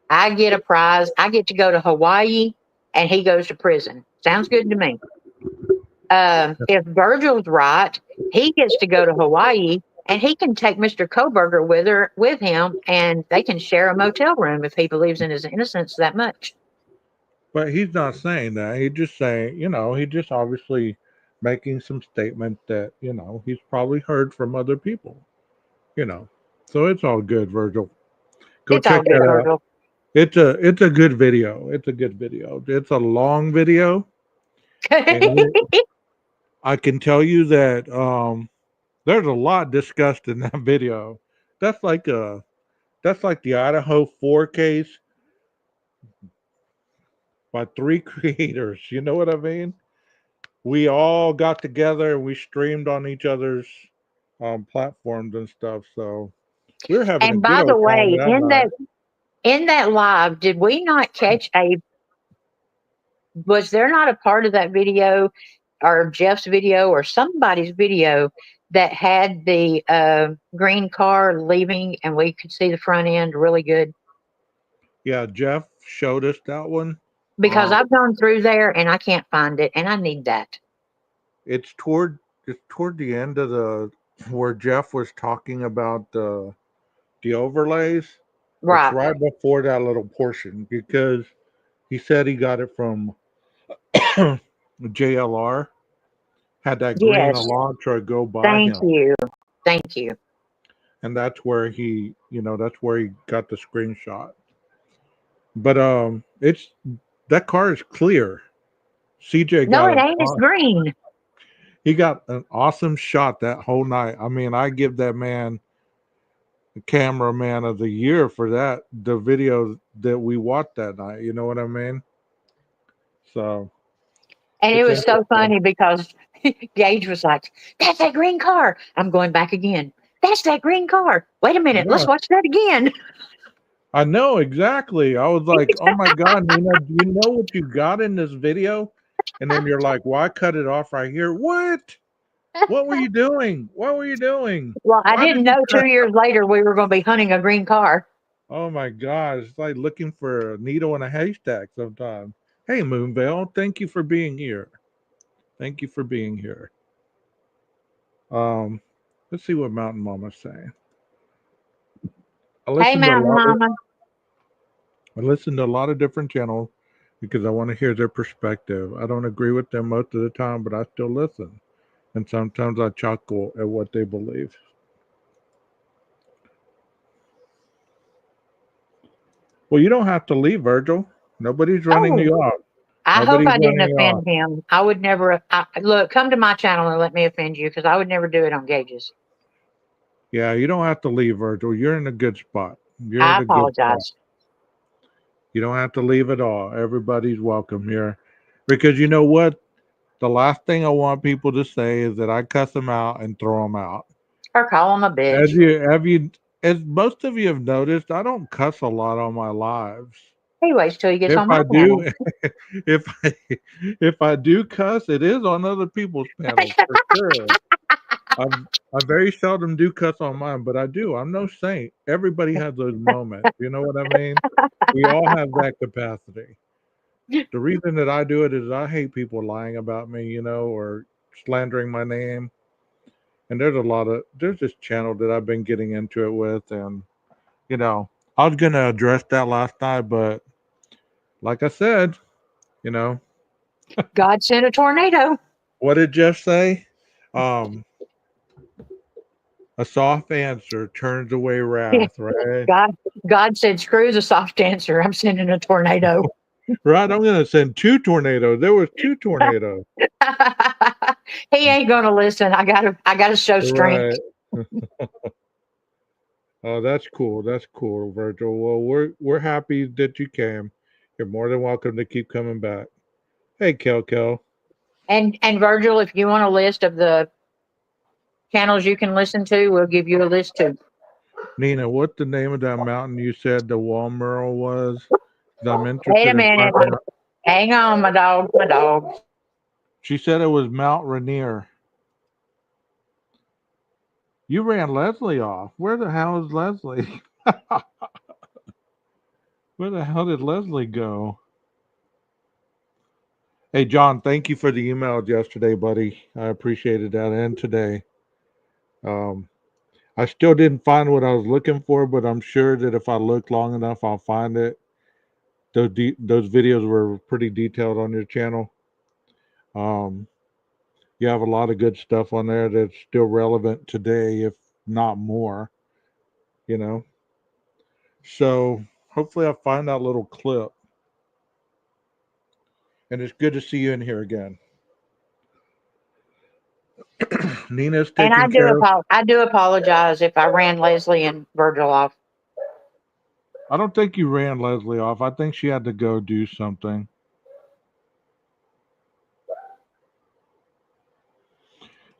I get a prize. I get to go to Hawaii and he goes to prison. Sounds good to me. If Virgil's right, he gets to go to Hawaii and he can take Mr. Koberger with him and they can share a motel room if he believes in his innocence that much. But he's not saying that. He's just saying, he just obviously making some statement that, he's probably heard from other people, you know. So it's all good, Virgil. Go It's all check good, that out. Virgil. It's a good video. It's a good video. It's a long video, and I can tell you that there's a lot discussed in that video. That's like the Idaho 4 case by 3 creators. You know what I mean? We all got together and we streamed on each other's platforms and stuff. So we were having a And good by the old time way, that in night. that live, did we not catch was there not a part of that video or Jeff's video or somebody's video that had the green car leaving and we could see the front end really good? Yeah, Jeff showed us that one. Because Um, I've gone through there and I can't find it and I need that. it's toward the end of the where Jeff was talking about the overlays. It's Right. right before that little portion because he said he got it from JLR. Had that green Yes. Elantra go by Thank him, you. Thank you. and that's where he got the screenshot. But it's that car is clear. CJ No, got it ain't. It's green. he got an awesome shot that whole night. I mean, I give that man the cameraman of the year for the video that we watched that night. You know what I mean? So And it it's was so interesting. funny because Gage was like, that's that green car. I'm going back again. That's that green car. Wait a minute. Yeah, Let's watch that again. I know exactly. I was like, oh my God, Nina, do you know what you got in this video? And then you're like, well, I cut it off right here. What? What were you doing? What were you doing? Well, I Why did didn't you know cut? 2 years later we were going to be hunting a green car. Oh my God. It's like looking for a needle in a haystack sometimes. Hey, Moonvale, thank you for being here. Thank you for being here. Um, let's see what Mountain Mama's saying. I Hey, listened to a Mountain lot of Mama. I listen to a lot of different channels because I want to hear their perspective. I don't agree with them most of the time, but I still listen. And sometimes I chuckle at what they believe. Well, you don't have to leave, Virgil. Nobody's running Oh, you off. I hope Nobody's I didn't running you off. offend him. I would never. Look, come to my channel and let me offend you because I would never do it on Gage's. Yeah, you don't have to leave, Virgil. You're in a good spot. You're I in a good spot. apologize. You don't have to leave at all. Everybody's welcome here. Because you know what? The last thing I want people to say is that I cuss them out and throw them out. Or call him a bitch. As most of you have noticed, I don't cuss a lot on my lives. He waits till he gets If on my I channel. do, if I if I do cuss, it is on other people's panels for sure. I very seldom do cuss on mine, but I do. I'm no saint. Everybody has those moments. You know what I mean? We all have that capacity. The reason that I do it is I hate people lying about me, or slandering my name. And there's this channel that I've been getting into it with, and I was gonna address that last night, but like I said, you know, God sent a tornado. what did Jeff say? Um, a soft answer turns away wrath, right? God, God said, "Screw the soft answer. I'm sending a tornado." Right. I'm gonna send two tornadoes. There was two tornadoes. He ain't gonna listen. I gotta show strength. Right. Oh, that's cool. That's cool, Virgil. Well, we're happy that you came. You're more than welcome to keep coming back. Hey, Kel. And Virgil, if you want a list of the channels you can listen to, we'll give you a list too. Nina, what the name of that mountain you said the wall mural was? 'Cause I'm Wait a interested in minute. finding out. Hang on, my dog. My dog. She said it was Mount Rainier. You ran Leslie off. Where the hell is Leslie? Where the hell did Leslie go? Hey, John, thank you for the email yesterday, buddy. I appreciated that. And today. Um, I still didn't find what I was looking for, but I'm sure that if I look long enough, I'll find it. Those videos were pretty detailed on your channel. Um, you have a lot of good stuff on there that's still relevant today, if not more, you know. So hopefully I'll find that little clip. And it's good to see you in here again. Nina's And taking care of. I do apologize if I ran Leslie and Virgil off. I don't think you ran Leslie off. I think she had to go do something.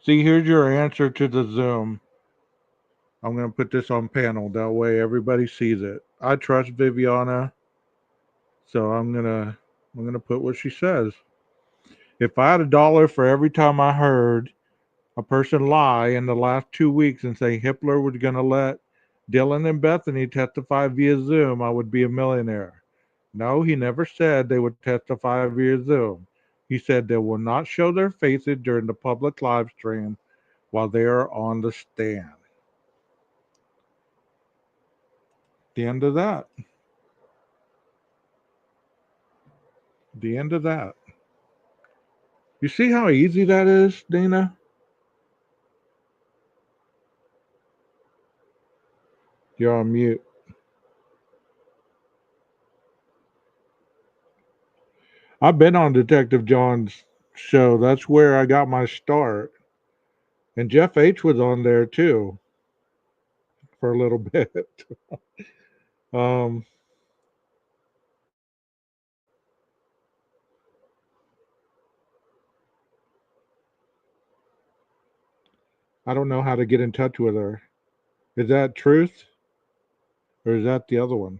See, here's your answer to the Zoom. I'm going to put this on panel. That way everybody sees it. I trust Viviana, so I'm gonna put what she says. If I had $1 for every time I heard a person lie in the last 2 weeks and say Hitler was going to let Dylan and Bethany testify via Zoom, I would be a millionaire. No, he never said they would testify via Zoom. He said they will not show their faces during the public live stream while they are on the stand. The end of that. The end of that. You see how easy that is, Dana? You're on mute. I've been on Detective John's show. That's where I got my start. And Jeff H was on there too for a little bit. um, I don't know how to get in touch with her. Is that Truth? Or is that the other one?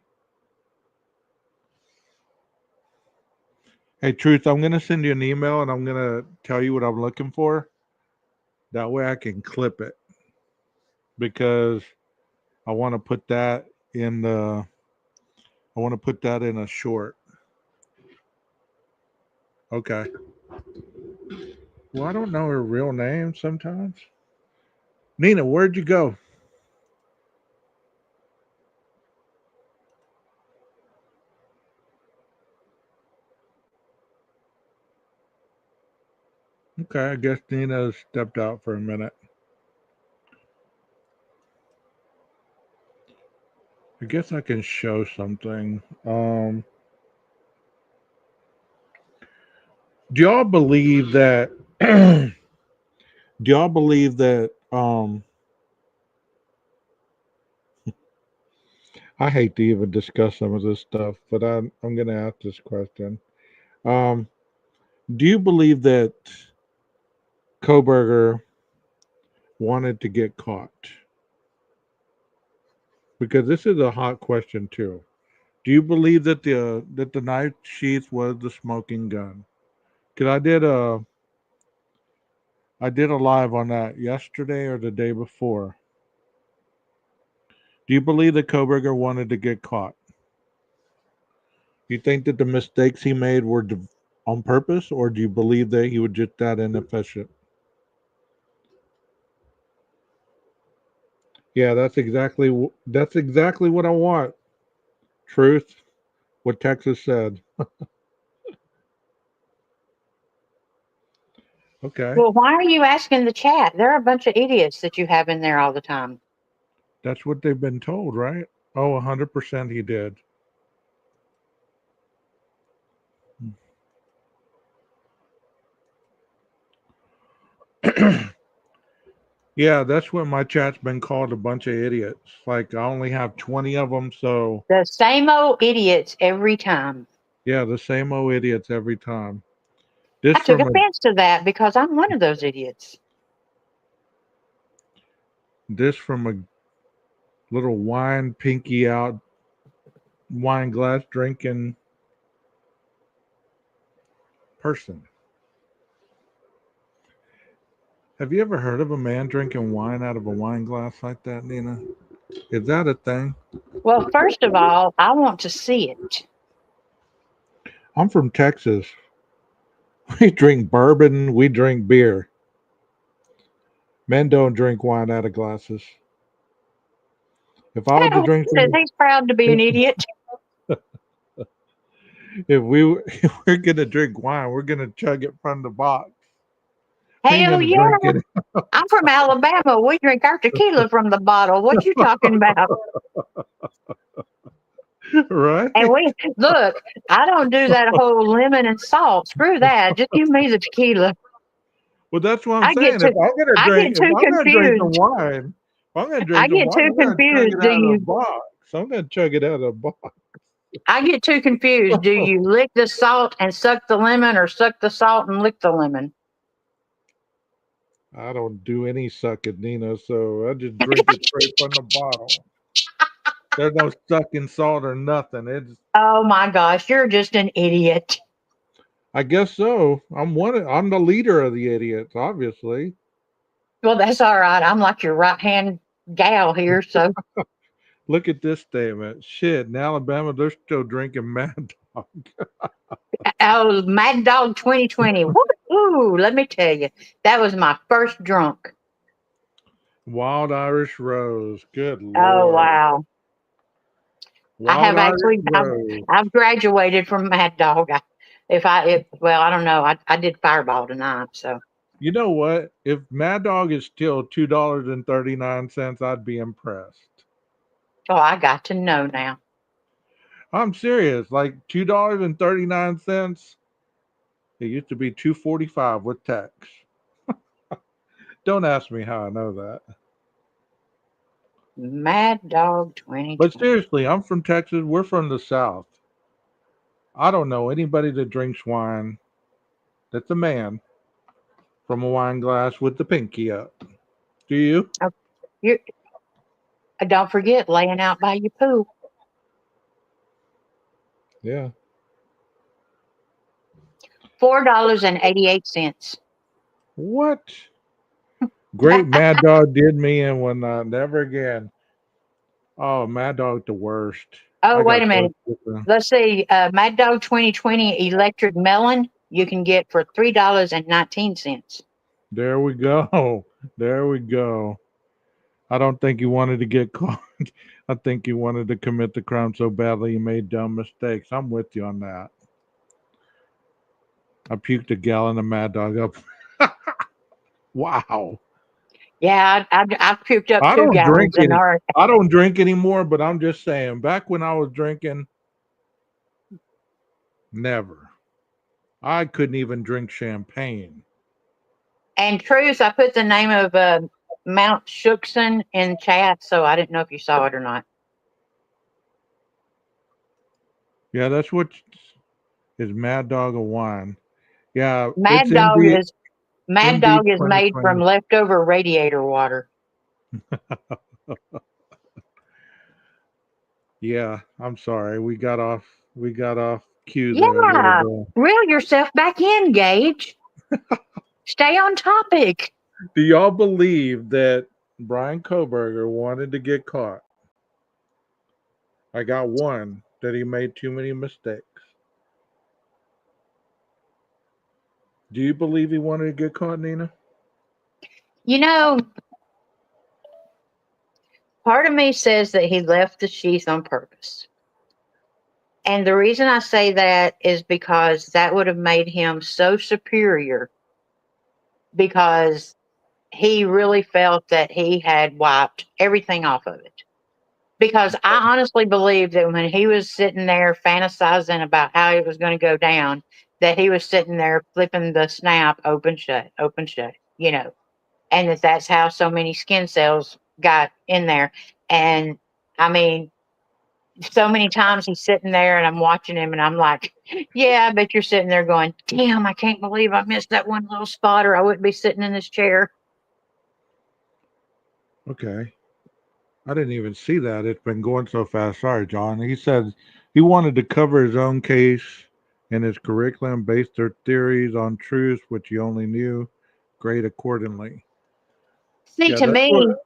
Hey, Truth, I'm gonna send you an email and I'm gonna tell you what I'm looking for. That way I can clip it because I want to put that in the. I want to put that in a short. Okay. Well, I don't know her real name sometimes. Nina, where'd you go? Okay, I guess Nina stepped out for a minute. I guess I can show something. Do y'all believe that? Do y'all believe that? I hate to even discuss some of this stuff, but I'm going to ask this question. Um, do you believe that Koberger wanted to get caught? Because this is a hot question too. Do you believe that the knife sheath was the smoking gun? Because I did a live on that yesterday or the day before. Do you believe that Koberger wanted to get caught? Do you think that the mistakes he made were on purpose, or do you believe that he was just that inefficient? Yeah, that's exactly what I want. Truth, what Texas said. Okay, Well, why are you asking the chat? There are a bunch of idiots that you have in there all the time. that's what they've been told, right? Oh, 100% he did. Yeah, that's what my chat's been called, a bunch of idiots. Like I only have 20 of them, so The same old idiots every time. yeah, the same old idiots every time. I This took from a offense to that because I'm one of those idiots. this from a little wine pinky out, wine glass drinking person. Have you ever heard of a man drinking wine out of a wine glass like that, Nina? Is that a thing? Well, first of all, I want to see it. I'm from Texas. We drink bourbon, we drink beer. Men don't drink wine out of glasses. If I was to drink some, He's proud to be an idiot. if we if we're gonna drink wine, we're gonna chug it from the box. We ain't Hell gonna yeah. drink it, I'm from Alabama. We drink our tequila from the bottle. What you talking about? right? And we look, I don't do that whole lemon and salt. Screw that. Just give me the tequila. Well, that's what I'm I get saying. too I get If too I'm gonna drink the confused. wine, if I'm gonna I drink the get wine, too I'm gonna chug confused. it out of the box. I'm gonna chug it out of the box. I get too confused. Do you lick the salt and suck the lemon or suck the salt and lick the lemon? I don't do any sucking, Nina, so I just drink it straight from the bottle. There's no sucking salt or nothing. It's Oh my gosh, you're just an idiot. I guess so. I'm the leader of the idiots, obviously. Well, that's all right. I'm like your right hand gal here. So, Look at this statement. Shit, in Alabama, they're still drinking Mad Dog. oh, Mad Dog 2020. Woo, ooh, let me tell you, that was my first drunk. Wild Irish Rose. Good Oh Lord. wow. I Wild have Irish actually, Rose. I've graduated from Mad Dog. Well, I don't know. I did Fireball tonight. So, You know what? If Mad Dog is still $2.39, I'd be impressed. oh, I got to know now. I'm serious. Like $2.39. It used to be 2.45 with tax. Don't ask me how I know that. Mad Dog But 2020. seriously, I'm from Texas. We're from the South. I don't know anybody that drinks wine that's a man from a wine glass with the pinky up. Do you? Oh, you don't forget laying out by your pool. Yeah. $4.88. What? Great Mad Dog did me in one night. Never again. Oh, Mad Dog the worst. Oh, I wait got a so minute. sick of him. Let's see. Mad Dog 2020 Electric Melon you can get for $3.19. There we go. There we go. I don't think he wanted to get caught. I think he wanted to commit the crime so badly he made dumb mistakes. I'm with you on that. I puked a gallon of Mad Dog up. Wow. Yeah, I've pooped up I 2 don't drink gallons in any. our. I don't drink anymore, but I'm just saying. Back when I was drinking, never. I couldn't even drink champagne. And Truth, I put the name of Mount Shookson in chat, so I didn't know if you saw it or not. Yeah, that's what is Mad Dog of wine. Yeah, it's Mad Dog MD is Mad MD Dog is made from 2020. leftover radiator water. Yeah, I'm sorry. We got off cue there a little Yeah, bit. reel yourself back in, Gage. Stay on topic. Do y'all believe that Brian Koberger wanted to get caught? I got one that he made too many mistakes. Do you believe he wanted to get caught, Nina? You know, part of me says that he left the sheath on purpose. And the reason I say that is because that would have made him so superior because he really felt that he had wiped everything off of it. Because I honestly believe that when he was sitting there fantasizing about how it was going to go down, that he was sitting there flipping the snap open, shut, and that's how so many skin cells got in there. And I mean, so many times he's sitting there and I'm watching him and I'm like, yeah, I bet you're sitting there going, damn, I can't believe I missed that one little spot or I wouldn't be sitting in this chair. Okay. I didn't even see that. It's been going so fast. Sorry, John. He said he wanted to cover his own case and his curriculum based their theories on truths which he only knew. Grade accordingly. See, Yeah, that's what.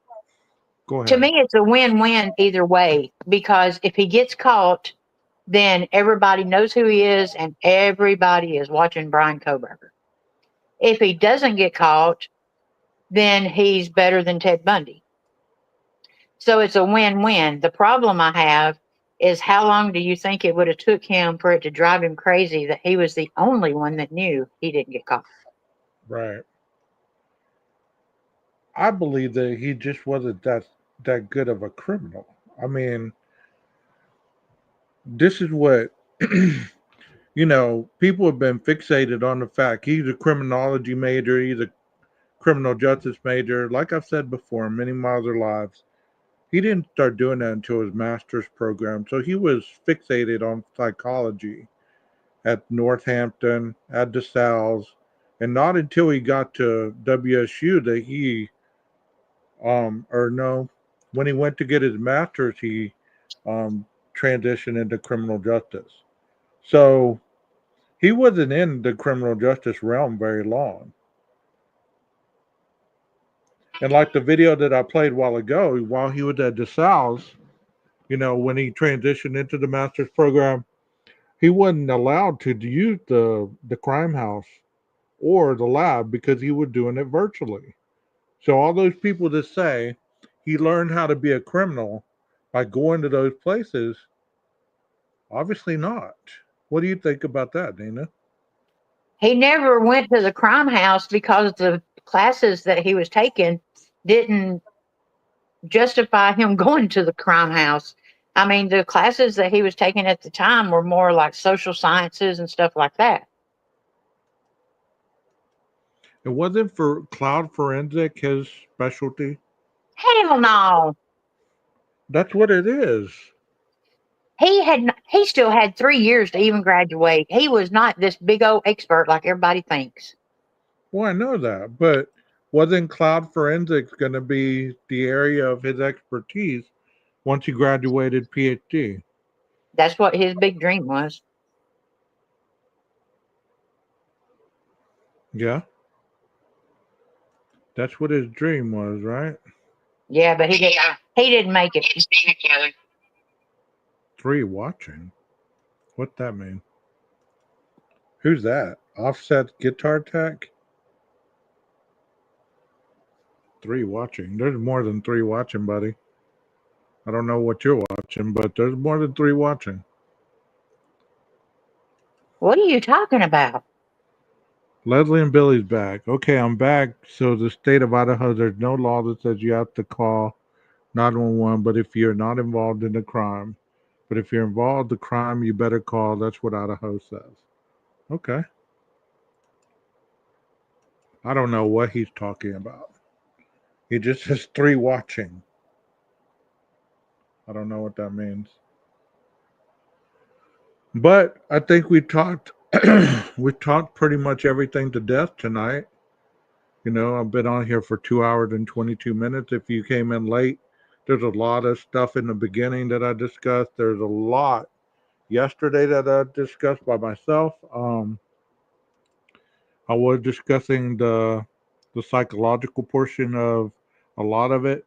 Go to ahead. me, it's a win-win either way because if he gets caught, then everybody knows who he is and everybody is watching Brian Koberger. If he doesn't get caught, then he's better than Ted Bundy. So it's a win-win. The problem I have is how long do you think it would have took him for it to drive him crazy that he was the only one that knew he didn't get caught? Right. I believe that he just wasn't that good of a criminal. I mean, this is what people have been fixated on the fact he's a criminology major, he's a criminal justice major. Like I've said before, many miles of lives. He didn't start doing that until his master's program. So he was fixated on psychology at Northampton, at DeSales, and not until he got to WSU that or no, when he went to get his master's, he um, transitioned into criminal justice. So he wasn't in the criminal justice realm very long. And like the video that I played a while ago, while he was at DeSales, when he transitioned into the master's program, he wasn't allowed to use the crime house or the lab because he was doing it virtually. So all those people that say he learned how to be a criminal by going to those places, obviously not. What do you think about that, Nina? He never went to the crime house because the classes that he was taking didn't justify him going to the crime house. I mean, the classes that he was taking at the time were more like social sciences and stuff like that. It wasn't for cloud forensic his specialty. Hell no. That's what it is. He still had 3 years to even graduate. He was not this big old expert like everybody thinks. Well, I know that, but wasn't cloud forensics going to be the area of his expertise once he graduated PhD? That's what his big dream was. Yeah. That's what his dream was, right? Yeah, but he didn't make it. 3 watching. What that mean? Who's that? Offset Guitar Tech? 3 watching. There's more than 3 watching, buddy. I don't know what you're watching, but there's more than 3 watching. What are you talking about? Leslie and Billy's back. Okay, I'm back. So the state of Idaho, there's no law that says you have to call 911, but if you're not involved in the crime. But if you're involved in the crime, you better call. That's what Idaho says. Okay. I don't know what he's talking about. He just says 3 watching. I don't know what that means. But I think we talked we talked pretty much everything to death tonight. You know, I've been on here for 2 hours and 22 minutes. If you came in late, there's a lot of stuff in the beginning that I discussed. There's a lot yesterday that I discussed by myself. I was discussing the psychological portion of a lot of it.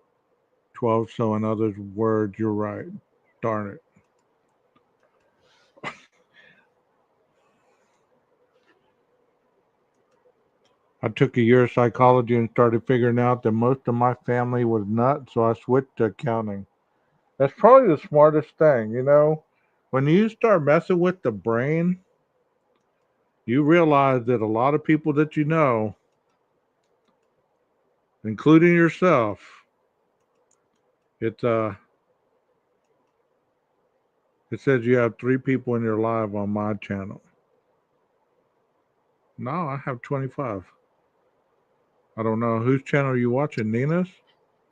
12, so in other words, you're right. Darn it. I took a year of psychology and started figuring out that most of my family was nuts, so I switched to accounting. That's probably the smartest thing, you know? When you start messing with the brain, you realize that a lot of people that you know, including yourself, it says you have 3 people in your life on my channel. No, I have 25. I don't know. Whose channel are you watching? Nina's?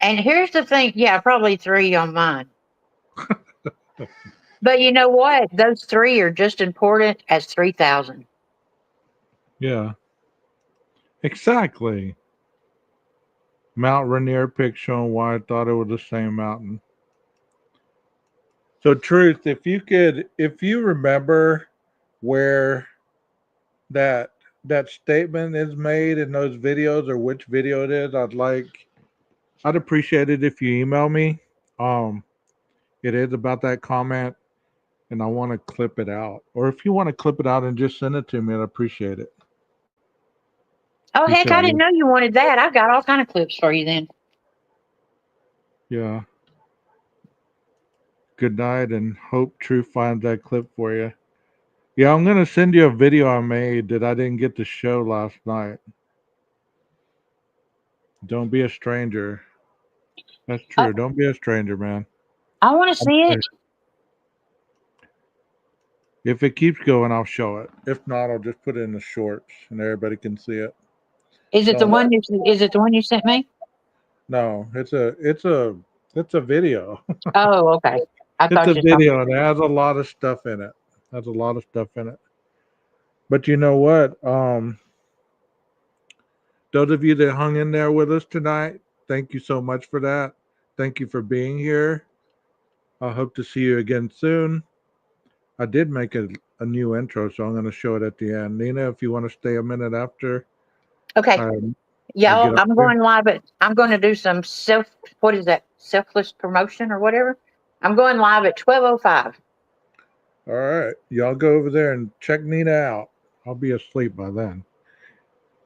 And here's the thing. Yeah, probably 3 on mine. But you know what? Those 3 are just important as 3,000. Yeah. Exactly. Mount Rainier pic showing why I thought it was the same mountain. So Truth, if you remember where that statement is made in those videos or which video it is, I'd appreciate it if you email me. It is about that comment and I want to clip it out. Or if you want to clip it out and just send it to me, I'd appreciate it. Oh, You heck, said I didn't know you wanted that. I've got all kind of clips for you then. Yeah. Good night and hope Truth finds that clip for you. Yeah, I'm going to send you a video I made that I didn't get to show last night. Don't be a stranger. That's true. Don't be a stranger, man. I want to see it. If it keeps going, I'll show it. If not, I'll just put it in the shorts and everybody can see it. Is it the one you sent me? No, it's a video. Oh, okay. I It's thought a you video and it has a lot of stuff in it. But you know what? Those of you that hung in there with us tonight, thank you so much for that. Thank you for being here. I hope to see you again soon. I did make a new intro, so I'm going to show it at the end. Nina, if you want to stay a minute after. Okay. Yeah, I'm going live. I'm going to do some selfless promotion or whatever. I'm going live at 12:05. All right. Y'all go over there and check Nina out. I'll be asleep by then.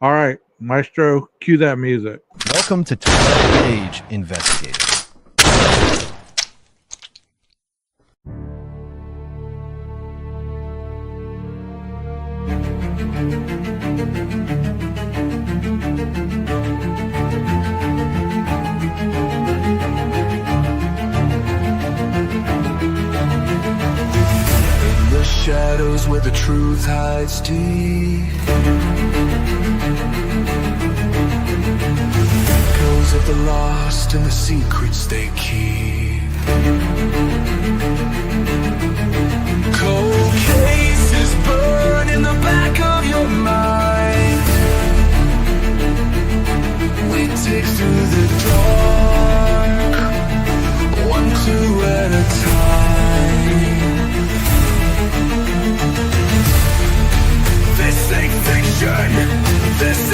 All right. Maestro, cue that music. Welcome to Gage Investigator. Shadows where the truth hides deep. Echoes of the lost and the secrets they keep. Cold cases burn in the back of your mind. We dig through the dark, one clue at a time. This ain't fiction, this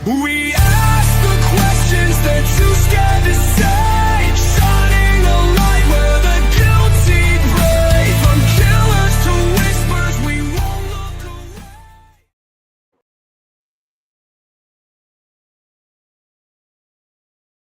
We ask the questions they're too scared to say.